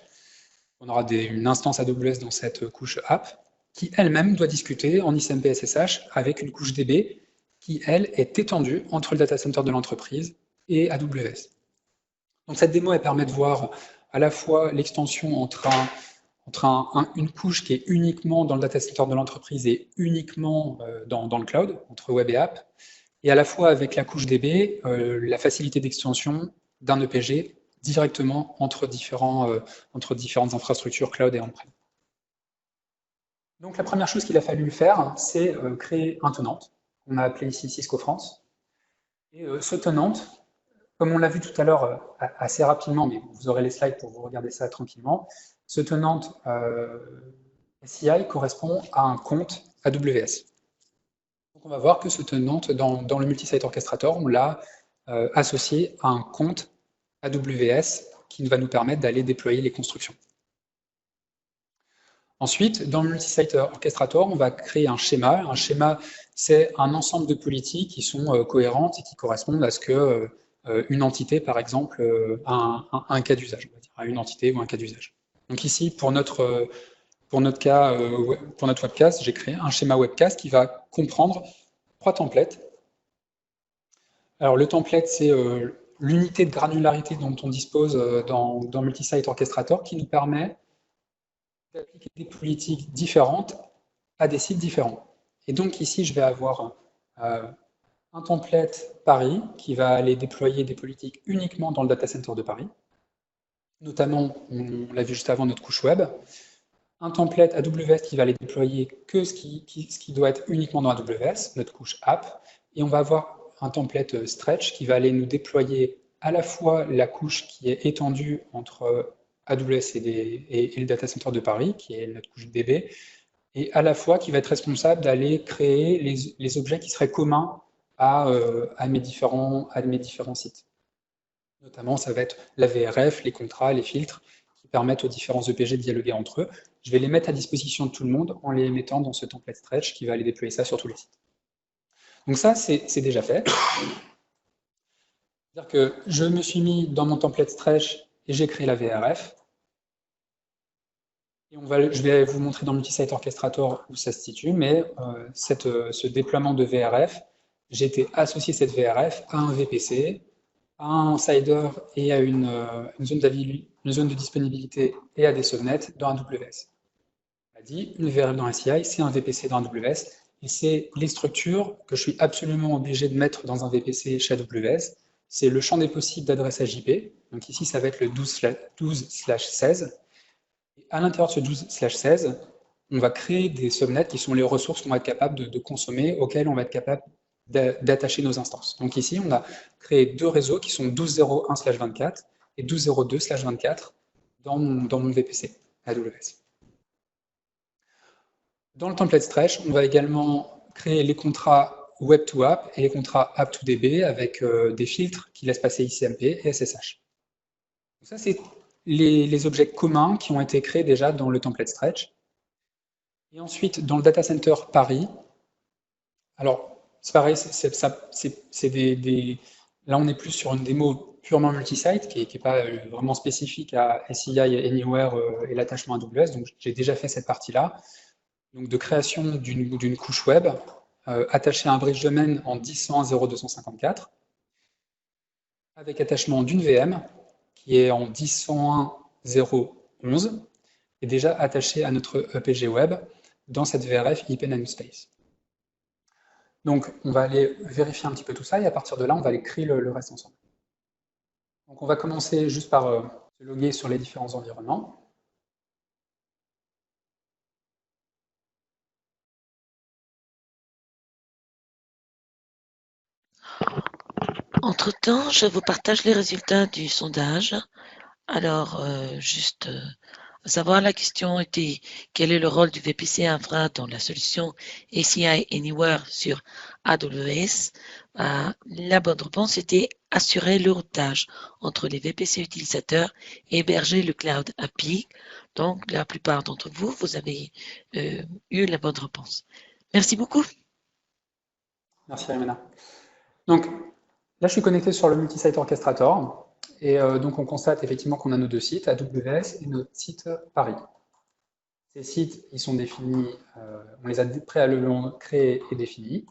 On aura une instance AWS dans cette couche app qui elle-même doit discuter en ICMP SSH avec une couche DB qui, elle, est étendue entre le data center de l'entreprise et AWS. Donc cette démo, elle permet de voir à la fois l'extension entre une couche qui est uniquement dans le data center de l'entreprise et uniquement dans le cloud, entre web et app, et à la fois avec la couche DB, la facilité d'extension d'un EPG directement entre différentes infrastructures cloud et on-prem. Donc la première chose qu'il a fallu faire, c'est créer un tenant. On a appelé ici Cisco France. Et ce tenant, comme on l'a vu tout à l'heure assez rapidement, mais vous aurez les slides pour vous regarder ça tranquillement, ce tenant SCI correspond à un compte AWS. Donc on va voir que ce tenant, dans le multi-site orchestrator, on l'a associé à un compte AWS qui va nous permettre d'aller déployer les constructions. Ensuite, dans le multi-site orchestrator, on va créer un schéma. Un schéma, c'est un ensemble de politiques qui sont cohérentes et qui correspondent à ce que une entité, par exemple, a un cas d'usage, on va dire, à une entité ou un cas d'usage. Donc ici, pour notre cas, pour notre webcast, j'ai créé un schéma webcast qui va comprendre 3 templates. Alors le template, c'est l'unité de granularité dont on dispose dans Multi-Site Orchestrator qui nous permet d'appliquer des politiques différentes à des sites différents. Et donc ici, je vais avoir un template Paris qui va aller déployer des politiques uniquement dans le data center de Paris. Notamment, on l'a vu juste avant, notre couche web. Un template AWS qui va aller déployer que ce qui doit être uniquement dans AWS, notre couche app. Et on va avoir un template stretch qui va aller nous déployer à la fois la couche qui est étendue entre AWS et le data center de Paris, qui est notre couche DB, et à la fois qui va être responsable d'aller créer les objets qui seraient communs à mes différents sites. Notamment, ça va être la VRF, les contrats, les filtres, qui permettent aux différents EPG de dialoguer entre eux. Je vais les mettre à disposition de tout le monde en les mettant dans ce template stretch qui va aller déployer ça sur tous les sites. Donc ça, c'est déjà fait. C'est-à-dire que je me suis mis dans mon template stretch et j'ai créé la VRF. Et je vais vous montrer dans Multi-Site Orchestrator où ça se situe, mais ce déploiement de VRF, j'ai été associé cette VRF à un VPC, à un CIDR et à une zone de disponibilité et à des subnets dans AWS. On a dit, une VRF dans SCI, c'est un VPC dans AWS, et c'est les structures que je suis absolument obligé de mettre dans un VPC chez AWS. C'est le champ des possibles d'adressage IP, donc ici ça va être le 12/16, et à l'intérieur de ce 12/16, on va créer des subnets qui sont les ressources qu'on va être capable de consommer, auxquelles on va être capable d'attacher nos instances. Donc ici, on a créé 2 réseaux qui sont 12.0.1/24 et 12.0.2/24 dans mon VPC AWS. Dans le template stretch, on va également créer les contrats web to app et les contrats app to DB avec des filtres qui laissent passer ICMP et SSH. Donc ça, c'est les objets communs qui ont été créés déjà dans le template stretch. Et ensuite, dans le data center Paris, alors c'est pareil, là on est plus sur une démo purement multi-site qui n'est pas vraiment spécifique à SCI Anywhere et l'attachement AWS, donc j'ai déjà fait cette partie-là. Donc de création d'une couche web attachée à un bridge domain en 10.1.0.254 avec attachement d'une VM qui est en 10.1.0.11 et déjà attachée à notre EPG web dans cette VRF IP namespace. Donc on va aller vérifier un petit peu tout ça et à partir de là on va aller créer le reste ensemble. Donc on va commencer juste par se loguer sur les différents environnements. Entre-temps, je vous partage les résultats du sondage. Alors, juste à savoir, la question était quel est le rôle du VPC Infra dans la solution ACI Anywhere sur AWS? La bonne réponse était assurer le routage entre les VPC utilisateurs et héberger le Cloud API. Donc, la plupart d'entre vous, vous avez eu la bonne réponse. Merci beaucoup. Merci, Rimena. Donc, là, je suis connecté sur le Multi-Site Orchestrator. Et donc, on constate effectivement qu'on a nos 2 sites, AWS et notre site Paris. Ces sites, ils sont définis, on les a préalablement créés et définis.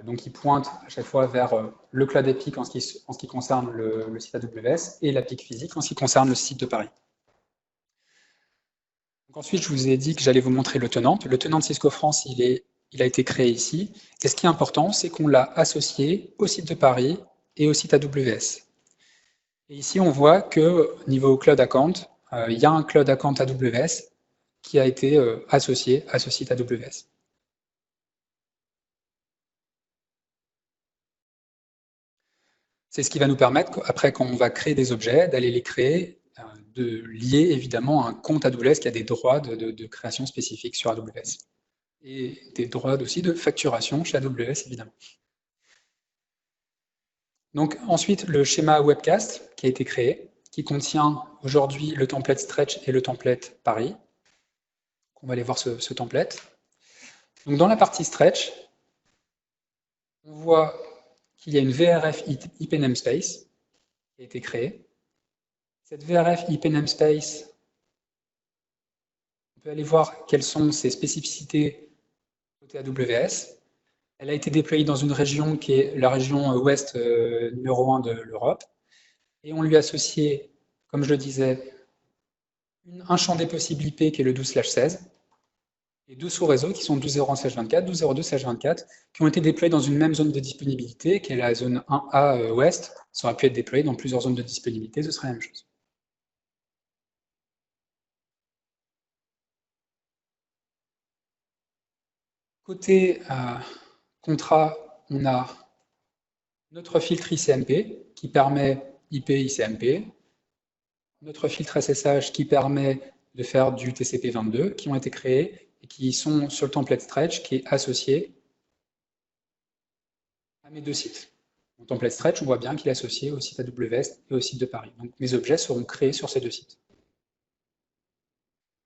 Donc, ils pointent à chaque fois vers le Cloud Epic en ce qui concerne le site AWS et l'Epic physique en ce qui concerne le site de Paris. Donc, ensuite, je vous ai dit que j'allais vous montrer le tenant. Le tenant de Cisco France, il a été créé ici. Et ce qui est important, c'est qu'on l'a associé au site de Paris et au site AWS. Et ici, on voit que niveau Cloud Account, il y a un Cloud Account AWS qui a été associé à ce site AWS. C'est ce qui va nous permettre, après, quand on va créer des objets, d'aller les créer, de lier évidemment un compte AWS qui a des droits de création spécifiques sur AWS. Et des droits aussi de facturation chez AWS, évidemment. Donc ensuite, le schéma Webcast qui a été créé, qui contient aujourd'hui le template Stretch et le template Paris. On va aller voir ce template. Donc dans la partie Stretch, on voit qu'il y a une VRF IP namespace qui a été créée. Cette VRF IP namespace, on peut aller voir quelles sont ses spécificités côté AWS. Elle a été déployée dans une région qui est la région ouest numéro 1 de l'Europe. Et on lui a associé, comme je le disais, un champ des possibles IP qui est le 12/16 et deux sous-réseaux qui sont 12.0.1/24, 12.0.2/24, qui ont été déployés dans une même zone de disponibilité, qui est la zone 1A ouest. Ça aurait pu être déployé dans plusieurs zones de disponibilité, ce serait la même chose. Côté contrat, on a notre filtre ICMP qui permet IP ICMP, notre filtre SSH qui permet de faire du TCP/22, qui ont été créés et qui sont sur le template Stretch qui est associé à mes deux sites. Mon template Stretch, on voit bien qu'il est associé au site AWS et au site de Paris. Donc mes objets seront créés sur ces deux sites.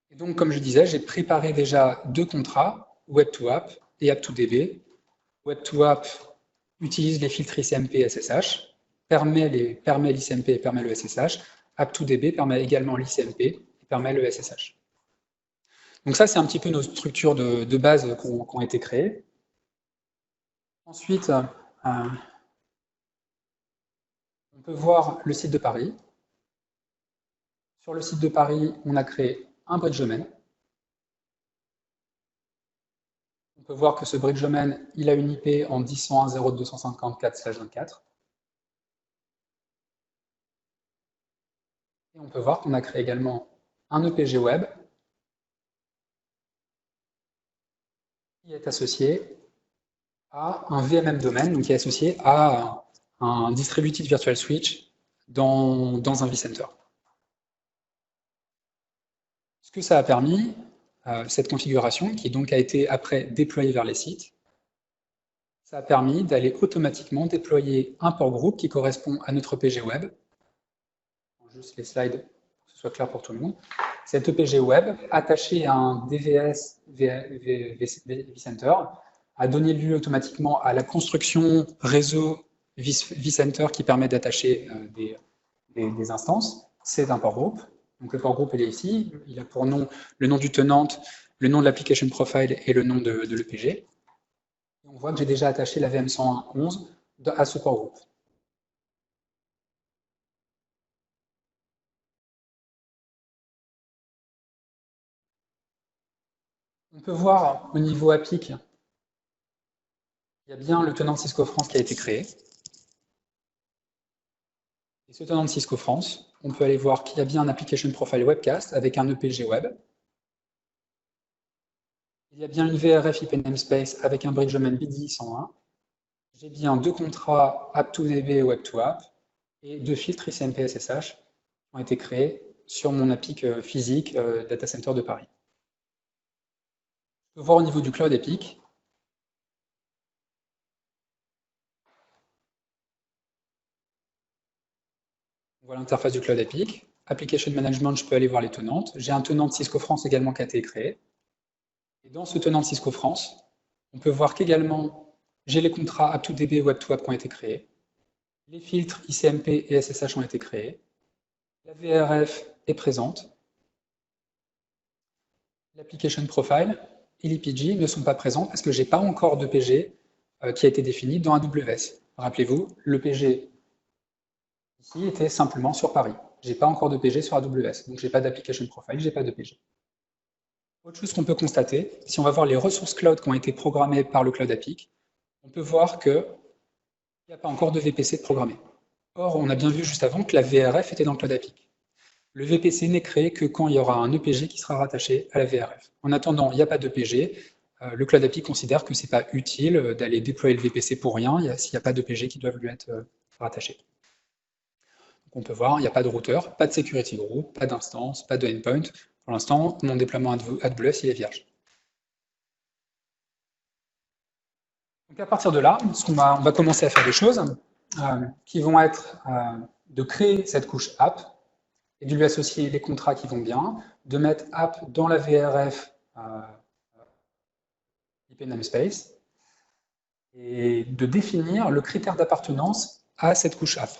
Et donc, comme je disais, j'ai préparé déjà deux contrats, Web2App et App2DB. Web2App utilise les filtres ICMP et SSH, permet l'ICMP et permet le SSH. App2DB permet également l'ICMP et permet le SSH. Donc ça, c'est un petit peu nos structures de base qui ont été créées. Ensuite, on peut voir le site de Paris. Sur le site de Paris, on a créé un bridge domain. On peut voir que ce bridge domain, il a une IP en 10.1.0.254/24. Et on peut voir qu'on a créé également un EPG web qui est associé à un VMM domain, donc qui est associé à un distributed virtual switch dans un vCenter. Ce que ça a permis, cette configuration, qui donc a été après déployée vers les sites, ça a permis d'aller automatiquement déployer un port groupe qui correspond à notre EPG web. Juste les slides pour que ce soit clair pour tout le monde. Cet EPG web, attaché à un DVS vCenter, a donné lieu automatiquement à la construction réseau vCenter qui permet d'attacher des instances. C'est un port groupe. Donc le port groupe, il est ici. Il a pour nom le nom du tenant, le nom de l'application profile et le nom de l'EPG. On voit que j'ai déjà attaché la VM101.11 à ce port groupe. On peut voir au niveau APIC, il y a bien le tenant Cisco France qui a été créé. Et ce tenant Cisco France, on peut aller voir qu'il y a bien un application profile webcast avec un EPG web. Il y a bien une VRF IP namespace avec un bridge domain BD 101. J'ai bien deux contrats App2DB et Web2App et deux filtres ICMP SSH qui ont été créés sur mon APIC physique Data Center de Paris. On peut voir au niveau du Cloud Epic. Voilà l'interface du Cloud Epic. Application Management, je peux aller voir les tenantes. J'ai un tenant de Cisco France également qui a été créé. Et dans ce tenant de Cisco France, on peut voir qu'également, j'ai les contrats App2DB et Web2App qui ont été créés. Les filtres ICMP et SSH ont été créés. La VRF est présente. L'application profile et l'EPG ne sont pas présents parce que je n'ai pas encore d'EPG qui a été défini dans AWS. Rappelez-vous, l'EPG ici était simplement sur Paris. Je n'ai pas encore d'EPG sur AWS, donc je n'ai pas d'application profile, je n'ai pas d'EPG. Autre chose qu'on peut constater, si on va voir les ressources cloud qui ont été programmées par le Cloud Epic, on peut voir qu'il n'y a pas encore de VPC de programmé. Or, on a bien vu juste avant que la VRF était dans le Cloud Epic. Le VPC n'est créé que quand il y aura un EPG qui sera rattaché à la VRF. En attendant, il n'y a pas d'EPG. Le Cloud Epic considère que ce n'est pas utile d'aller déployer le VPC pour rien s'il n'y a pas d'EPG qui doivent lui être rattachés. on peut voir, il n'y a pas de routeur, pas de security group, pas d'instance, pas de endpoint. Pour l'instant, mon déploiement AWS, il est vierge. Donc à partir de là, on va commencer à faire des choses qui vont être de créer cette couche app et de lui associer les contrats qui vont bien, de mettre app dans la VRF IP namespace et de définir le critère d'appartenance à cette couche app.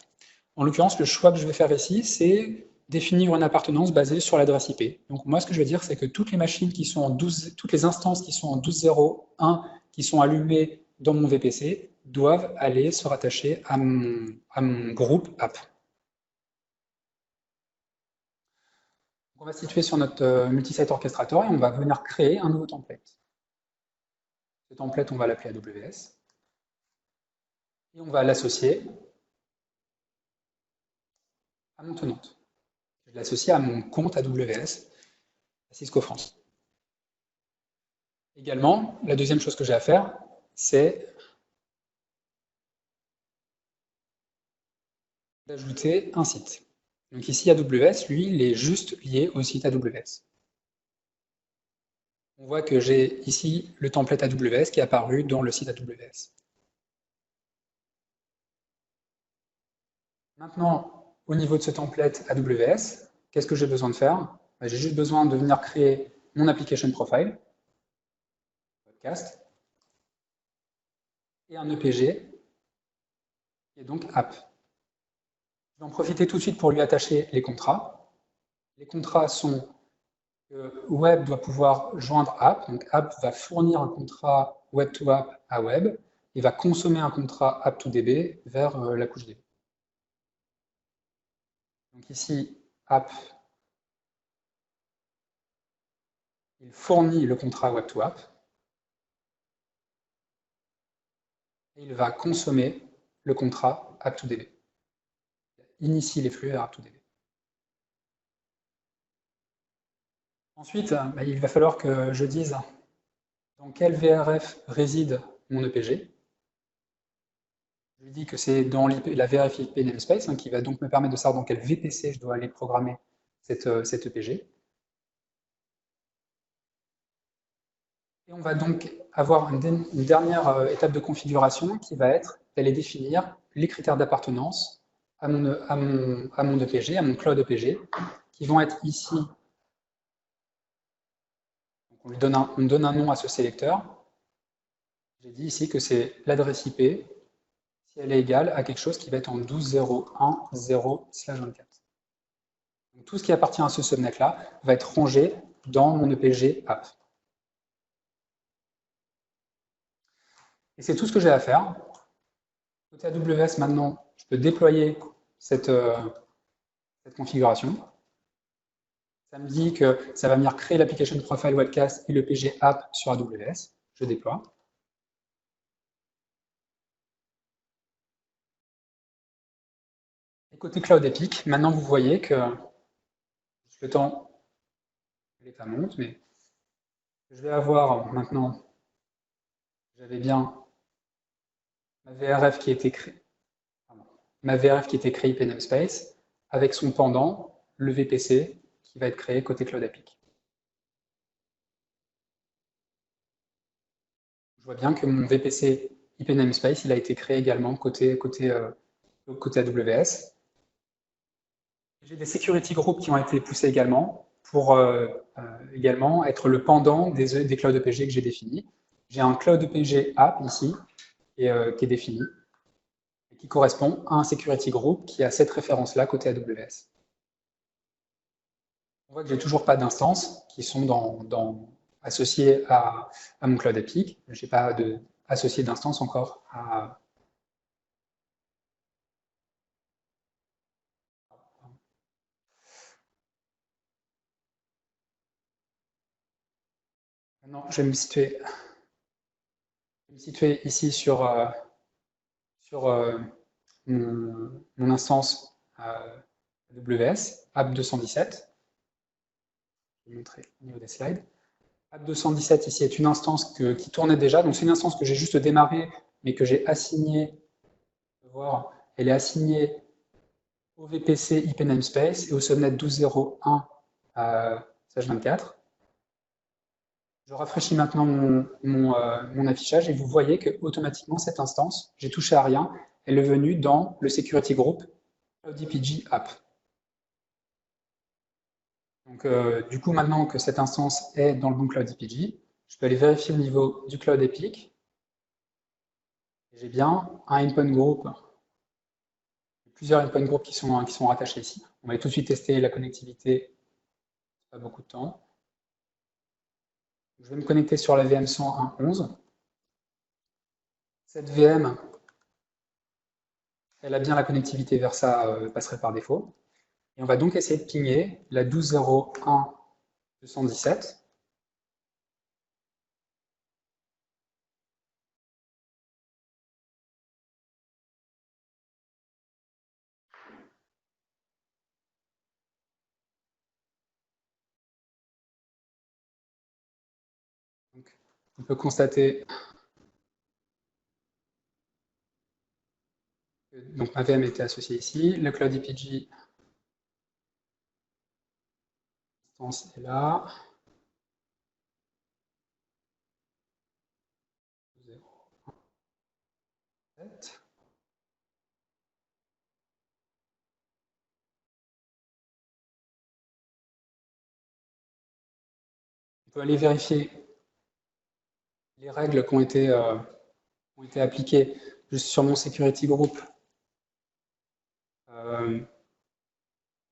En l'occurrence, le choix que je vais faire ici, c'est définir une appartenance basée sur l'adresse IP. Donc moi, ce que je veux dire, c'est que toutes les machines qui sont en 12, toutes les instances qui sont en 12.0.1 qui sont allumées dans mon VPC doivent aller se rattacher à mon groupe app. On va se situer sur notre multi-site orchestrator et on va venir créer un nouveau template. Ce template, on va l'appeler AWS. Et on va l'associer à mon tenante. Je vais l'associer à mon compte AWS, à Cisco France. Également, la deuxième chose que j'ai à faire, c'est d'ajouter un site. Donc ici, AWS, lui, il est juste lié au site AWS. On voit que j'ai ici le template AWS qui est apparu dans le site AWS. Maintenant, au niveau de ce template AWS, qu'est-ce que j'ai besoin de faire? J'ai juste besoin de venir créer mon application profile, podcast, et un EPG, et donc app. Je vais en profiter tout de suite pour lui attacher les contrats. Les contrats sont que web doit pouvoir joindre app, donc app va fournir un contrat web to app à web, et va consommer un contrat app to DB vers la couche DB. Donc ici, app, il fournit le contrat web to app, et il va consommer le contrat app to DB. Il initie les flux vers app to DB. Ensuite, il va falloir que je dise dans quel VRF réside mon EPG. Je lui dis que c'est dans la VRF IP namespace, qui va donc me permettre de savoir dans quel VPC je dois aller programmer cet EPG. Et on va donc avoir une dernière étape de configuration qui va être d'aller définir les critères d'appartenance à mon EPG, à mon cloud EPG, qui vont être ici. Donc on donne un nom à ce sélecteur. J'ai dit ici que c'est l'adresse IP si elle est égale à quelque chose qui va être en 12.0.1.0/24. Donc tout ce qui appartient à ce subnet-là va être rangé dans mon EPG app. Et c'est tout ce que j'ai à faire. Côté AWS, maintenant, je peux déployer cette configuration. Ça me dit que ça va venir créer l'application profile webcast et l'EPG app sur AWS. Je déploie. Et côté Cloud Epic, maintenant vous voyez que le temps, l'état monte, mais je vais avoir maintenant, j'avais bien ma VRF qui était créée, IP namespace, avec son pendant, le VPC, qui va être créé côté Cloud Epic. Je vois bien que mon VPC IP namespace, il a été créé également côté AWS. J'ai des security groups qui ont été poussés également pour également être le pendant des cloud EPG que j'ai définis. J'ai un cloud EPG app ici qui est défini et qui correspond à un security group qui a cette référence-là côté AWS. On voit que j'ai toujours pas d'instances qui sont associées à mon cloud Epic. Je n'ai pas associé d'instance encore à. Maintenant, je vais me situer ici sur mon instance AWS, app 217. Je vais montrer au niveau des slides. App 217 ici est une instance qui tournait déjà. Donc c'est une instance que j'ai juste démarrée, mais que j'ai assignée. Voir, elle est assignée au VPC IP namespace et au subnet 12.0.1/24. Je rafraîchis maintenant mon affichage et vous voyez que automatiquement cette instance, j'ai touché à rien, elle est venue dans le security group CloudDPG app. Donc du coup, maintenant que cette instance est dans le bon CloudDPG, je peux aller vérifier au niveau du Cloud Epic. J'ai bien un endpoint group, plusieurs endpoint groups qui sont rattachés ici. On va tout de suite tester la connectivité, pas beaucoup de temps. Je vais me connecter sur la VM 101.11. Cette VM, elle a bien la connectivité vers ça, passerait par défaut. Et on va donc essayer de pinguer la 12.0.1.217. Donc, on peut constater que donc, ma VM était associée ici. Le Cloud EPG instance est là. On peut aller vérifier les règles qui ont été appliquées juste sur mon security group. On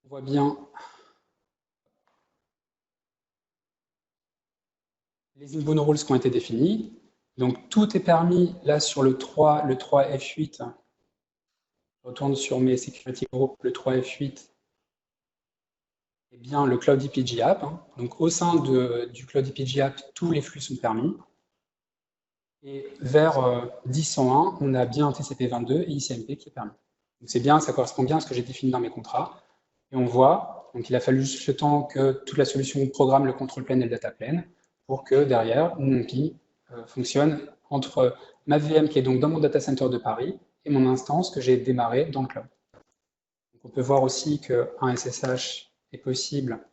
voit bien les inbound rules qui ont été définis. Donc tout est permis là sur le 3 F8. Je retourne sur mes security group, le 3 F8. Et bien le Cloud EPG app. Donc au sein du Cloud EPG app, tous les flux sont permis. Et vers 10.101, on a bien un TCP22 et ICMP qui est permis. Donc c'est bien, ça correspond bien à ce que j'ai défini dans mes contrats. Et on voit, donc il a fallu juste le temps que toute la solution programme le control plane et le data plane pour que derrière, mon ping fonctionne entre ma VM qui est donc dans mon data center de Paris et mon instance que j'ai démarrée dans le cloud. Donc on peut voir aussi qu'un SSH est possible.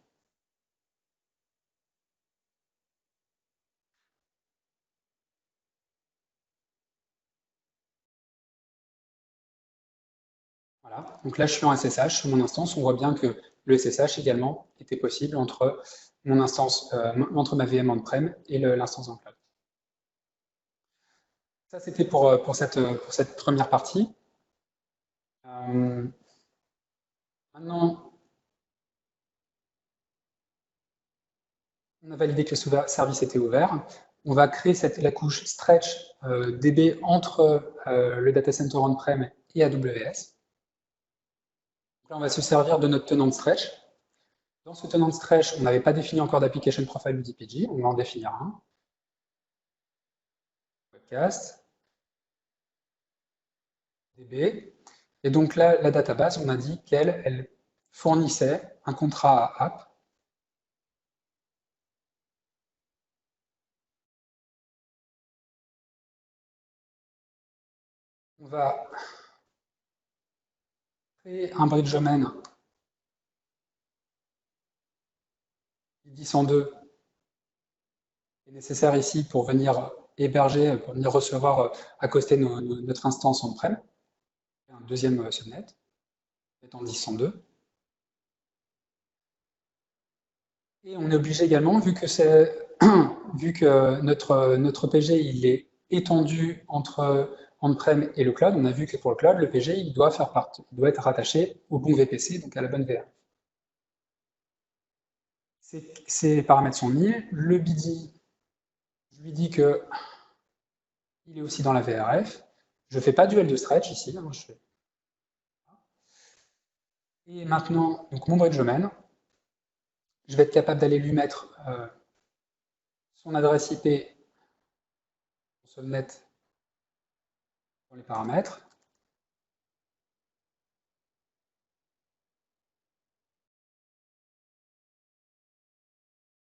Voilà, donc là je suis en SSH sur mon instance, on voit bien que le SSH également était possible entre mon instance, entre ma VM on-prem et l'instance en cloud. Ça c'était pour cette première partie. Maintenant, on a validé que le service était ouvert. On va créer la couche stretch DB entre le data center on-prem et AWS. Donc là, on va se servir de notre tenant stretch. Dans ce tenant stretch, on n'avait pas défini encore d'application profile ou DPG. On va en définir un. Podcast. DB. Et donc là, la database, on a dit qu'elle fournissait un contrat à app. On va créer un bridge domain ID102 est nécessaire ici pour venir héberger, pour venir recevoir à côté notre instance on-prem. Un deuxième subnet, étant 10.102. Et on est obligé également, vu que notre PG il est étendu entre on-prem et le cloud, on a vu que pour le cloud, le PG il doit être rattaché au bon VPC, donc à la bonne VRF. Ces paramètres sont mis. Le BD, je lui dis que il est aussi dans la VRF. Je ne fais pas duel de stretch ici. Et maintenant, donc mon bridge domain, je vais être capable d'aller lui mettre son adresse IP, son subnet dans les paramètres.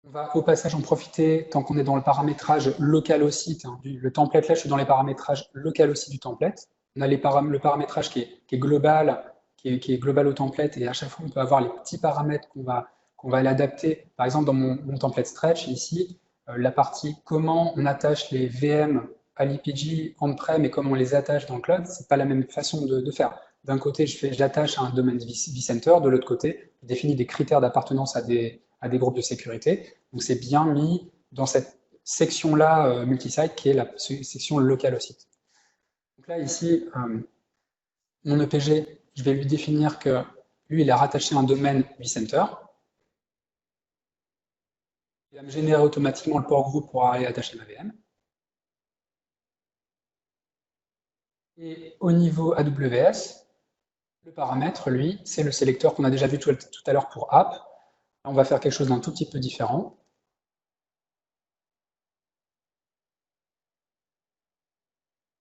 On va au passage en profiter tant qu'on est dans le paramétrage local au site. Le template, là, je suis dans les paramétrages local aussi du template. On a le paramétrage qui est global, qui est global au template, et à chaque fois, on peut avoir les petits paramètres qu'on va aller adapter. Par exemple, dans mon template stretch, ici, la partie comment on attache les VM à l'IPG on-prem et comment on les attache dans le cloud, c'est pas la même façon de faire. D'un côté, j'attache à un domaine vCenter, de l'autre côté, je définis des critères d'appartenance à des groupes de sécurité. Donc c'est bien mis dans cette section-là multisite qui est la section locale au site. Donc là, ici, mon EPG, je vais lui définir que lui, il est rattaché à un domaine vCenter. Il va me générer automatiquement le port groupe pour aller attacher ma VM. Et au niveau AWS, le paramètre, lui, c'est le sélecteur qu'on a déjà vu tout à l'heure pour app. On va faire quelque chose d'un tout petit peu différent.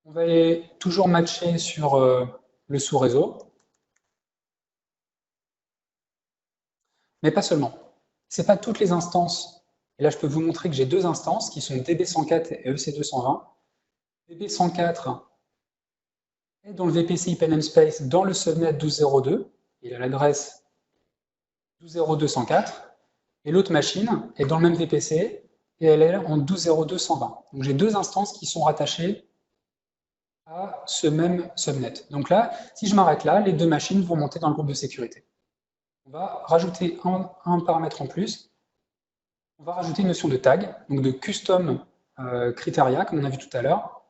On va toujours matcher sur le sous-réseau. Mais pas seulement. Ce n'est pas toutes les instances. Et là, je peux vous montrer que j'ai deux instances qui sont DB104 et EC220. DB104 est dans le VPC IP namespace dans le subnet 12.0.2. Il a l'adresse 12.0.204. Et l'autre machine est dans le même VPC et elle est en 12.0.2.120. Donc j'ai deux instances qui sont rattachées à ce même subnet. Donc là, si je m'arrête là, les deux machines vont monter dans le groupe de sécurité. On va rajouter un paramètre en plus. On va rajouter une notion de tag, donc de custom criteria, comme on a vu tout à l'heure.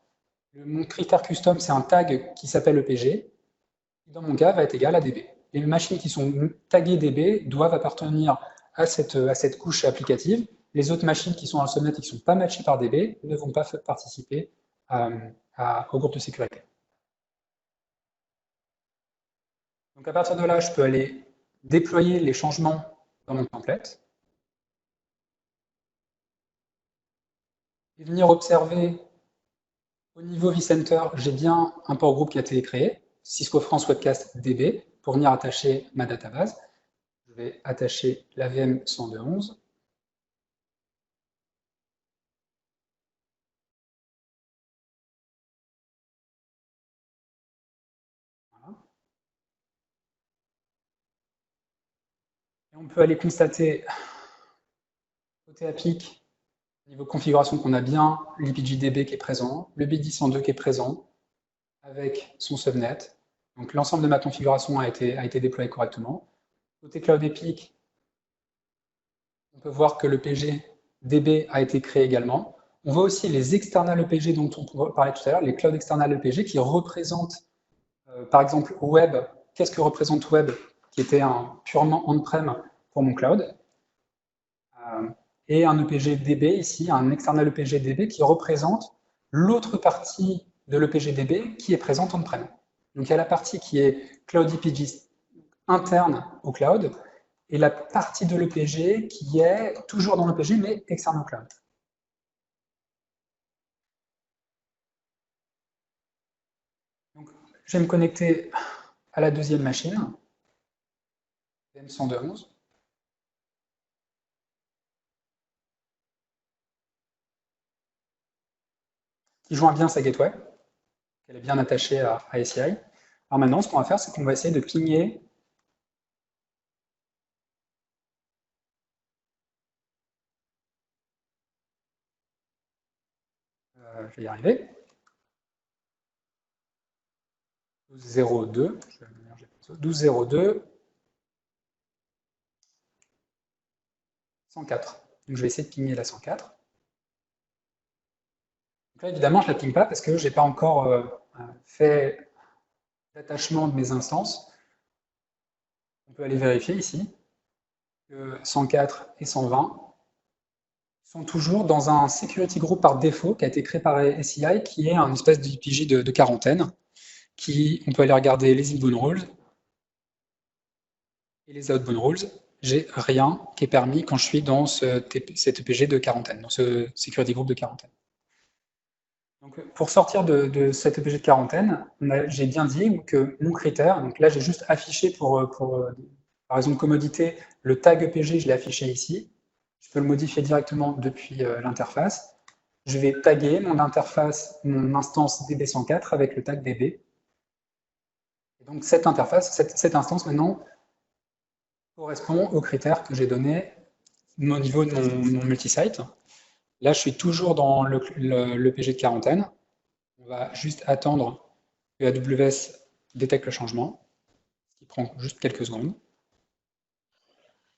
Mon critère custom, c'est un tag qui s'appelle EPG, qui dans mon cas va être égal à DB. Les machines qui sont taguées DB doivent appartenir à cette couche applicative. Les autres machines qui sont dans le subnet et qui ne sont pas matchées par DB ne vont pas participer au groupe de sécurité. Donc à partir de là, je peux aller déployer les changements dans mon template et venir observer au niveau vCenter, j'ai bien un port groupe qui a été créé, Cisco France Webcast DB, pour venir attacher ma database. Je vais attacher la VM 102.11. Voilà. Et on peut aller constater, côté APIC, niveau configuration, qu'on a bien l'IPGDB qui est présent, le BD102 qui est présent, avec son subnet. Donc l'ensemble de ma configuration a été déployé correctement. Côté Cloud Epic, on peut voir que le PG DB a été créé également. On voit aussi les external EPG dont on parlait tout à l'heure, les Cloud External EPG qui représentent, par exemple, Web. Qu'est-ce que représente Web, qui était purement on-prem pour mon cloud. Et un EPG DB ici, un external EPG DB qui représente l'autre partie de l'EPG DB qui est présente on-prem. Donc il y a la partie qui est Cloud EPG interne au cloud, et la partie de l'EPG qui est toujours dans l'EPG, mais externe au cloud. Donc, je vais me connecter à la deuxième machine, VM102.11. Qui joint bien sa gateway, elle est bien attachée à ACI. Alors maintenant, ce qu'on va faire, c'est qu'on va essayer de pigner je vais y arriver. 12.0.2, 12.0.2, 104. Donc je vais essayer de pigner la 104. Donc là, évidemment, je ne la pigne pas parce que je n'ai pas encore fait l'attachement de mes instances. On peut aller vérifier ici que 104 et 120 sont toujours dans un security group par défaut qui a été créé par SCI, qui est un espèce d'IPJ de quarantaine. On peut aller regarder les inbound rules et les outbound rules. J'ai rien qui est permis quand je suis dans cet EPG de quarantaine, dans ce security group de quarantaine. Donc, pour sortir de cet EPG de quarantaine, j'ai bien dit que mon critère, donc là j'ai juste affiché pour par exemple commodité, le tag EPG, je l'ai affiché ici. Je peux le modifier directement depuis l'interface. Je vais taguer mon interface, mon instance DB104 avec le tag DB. Et Donc cette interface, cette instance maintenant correspond aux critères que j'ai donnés au niveau de mon multisite. Là, je suis toujours dans le PG de quarantaine. On va juste attendre que AWS détecte le changement, ce qui prend juste quelques secondes.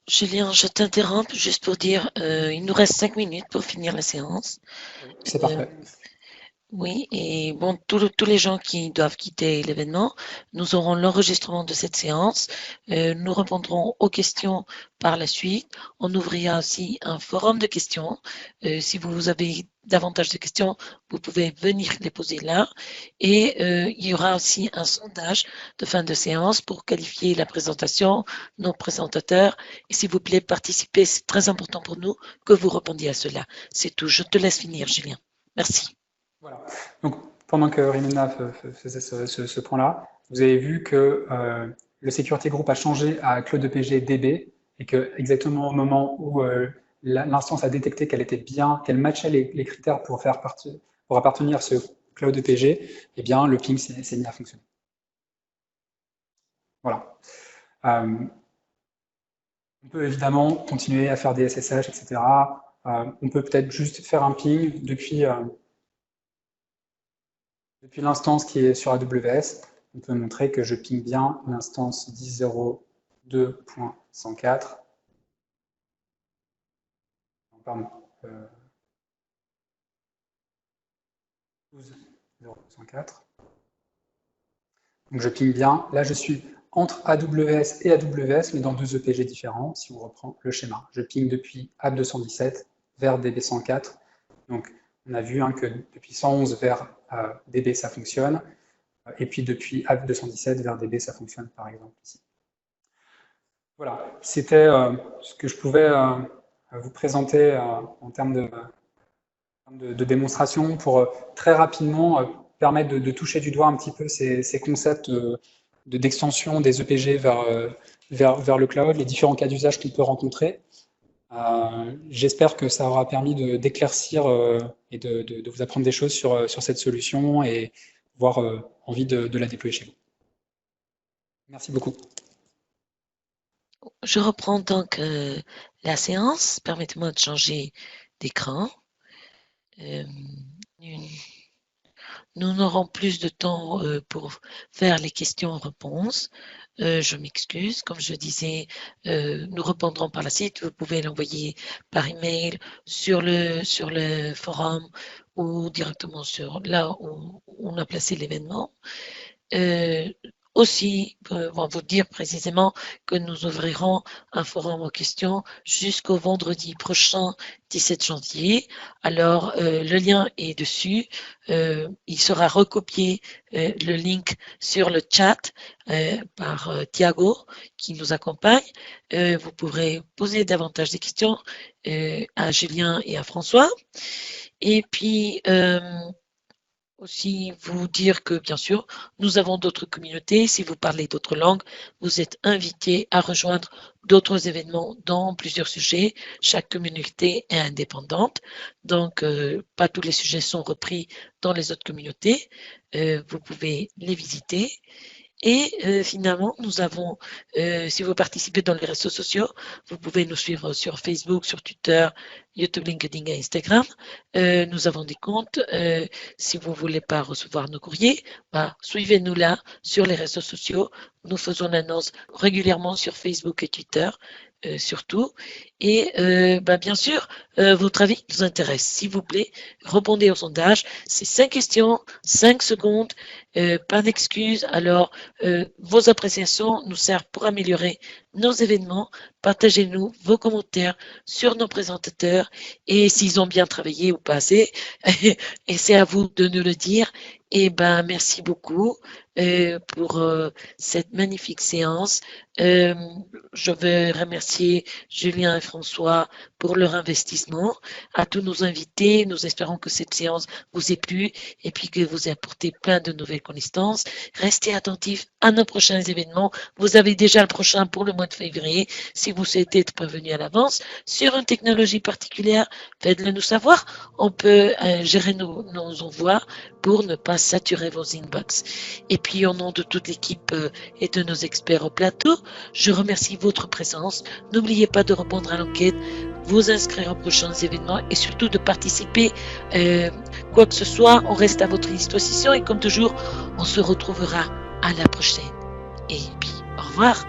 Julien, je t'interromps juste pour dire, il nous reste 5 minutes pour finir la séance. C'est Euh, parfait. Oui, et bon, tous les gens qui doivent quitter l'événement, nous aurons l'enregistrement de cette séance. Nous répondrons aux questions par la suite. On ouvrira aussi un forum de questions. Si vous avez davantage de questions, vous pouvez venir les poser là. Et il y aura aussi un sondage de fin de séance pour qualifier la présentation, nos présentateurs. Et s'il vous plaît, participez. C'est très important pour nous que vous répondiez à cela. C'est tout. Je te laisse finir, Julien. Merci. Voilà. Donc, pendant que Rimena faisait ce point-là, vous avez vu que le security group a changé à Cloud EPG DB et que exactement au moment où l'instance a détecté qu'elle était bien, qu'elle matchait les critères pour appartenir à ce Cloud EPG, eh bien, le ping s'est mis à fonctionner. Voilà. On peut évidemment continuer à faire des SSH, etc. On peut peut-être juste faire un ping depuis l'instance qui est sur AWS. On peut montrer que je ping bien l'instance 10.02.104. Pardon. 12.0.104. Donc je ping bien. Là, je suis entre AWS et AWS, mais dans deux EPG différents, si on reprend le schéma. Je ping depuis app 217 vers DB 104. Donc, on a vu que depuis 111 vers DB, ça fonctionne. Et puis, depuis app 217 vers DB, ça fonctionne, par exemple, ici. Voilà, c'était ce que je pouvais vous présenter en termes de démonstration pour très rapidement permettre de toucher du doigt un petit peu ces concepts d'extension des EPG vers le cloud, les différents cas d'usage qu'on peut rencontrer. J'espère que ça aura permis d'éclaircir et de vous apprendre des choses sur cette solution et avoir envie de la déployer chez vous. Merci beaucoup. Je reprends donc la séance. Permettez-moi de changer d'écran. Nous n'aurons plus de temps pour faire les questions-réponses. Je m'excuse. Comme je disais, nous répondrons par la suite. Vous pouvez l'envoyer par email sur le forum ou directement sur là où on a placé l'événement. Aussi, on va vous dire précisément que nous ouvrirons un forum aux questions jusqu'au vendredi prochain, 17 janvier. Alors, le lien est dessus. Il sera recopié, le link sur le chat par Thiago qui nous accompagne. Vous pourrez poser davantage de questions à Julien et à François. Et puis, aussi vous dire que, bien sûr, nous avons d'autres communautés. Si vous parlez d'autres langues, vous êtes invités à rejoindre d'autres événements dans plusieurs sujets. Chaque communauté est indépendante, donc pas tous les sujets sont repris dans les autres communautés. Vous pouvez les visiter. Et finalement, nous avons, si vous participez dans les réseaux sociaux, vous pouvez nous suivre sur Facebook, sur Twitter, YouTube, LinkedIn et Instagram. Nous avons des comptes. Si vous ne voulez pas recevoir nos courriers, suivez-nous là sur les réseaux sociaux. Nous faisons l'annonce régulièrement sur Facebook et Twitter. Surtout. Et bien sûr, votre avis nous intéresse. S'il vous plaît, répondez au sondage. C'est 5 questions, 5 secondes, pas d'excuses. Alors, vos appréciations nous servent pour améliorer nos événements. Partagez-nous vos commentaires sur nos présentateurs et s'ils ont bien travaillé ou pas assez. Et c'est à vous de nous le dire. Et merci beaucoup pour cette magnifique séance. Je veux remercier Julien et François pour leur investissement. À tous nos invités, nous espérons que cette séance vous ait plu et puis que vous ait apporté plein de nouvelles connaissances. Restez attentifs à nos prochains événements. Vous avez déjà le prochain pour le mois de février. Si vous souhaitez être prévenu à l'avance sur une technologie particulière, faites-le nous savoir. On peut gérer nos envois pour ne pas saturer vos inbox. Et puis, au nom de toute l'équipe et de nos experts au plateau, je remercie votre présence. N'oubliez pas de répondre à l'enquête, vous inscrire aux prochains événements et surtout de participer. Quoi que ce soit, on reste à votre disposition et comme toujours, on se retrouvera à la prochaine. Et puis, au revoir.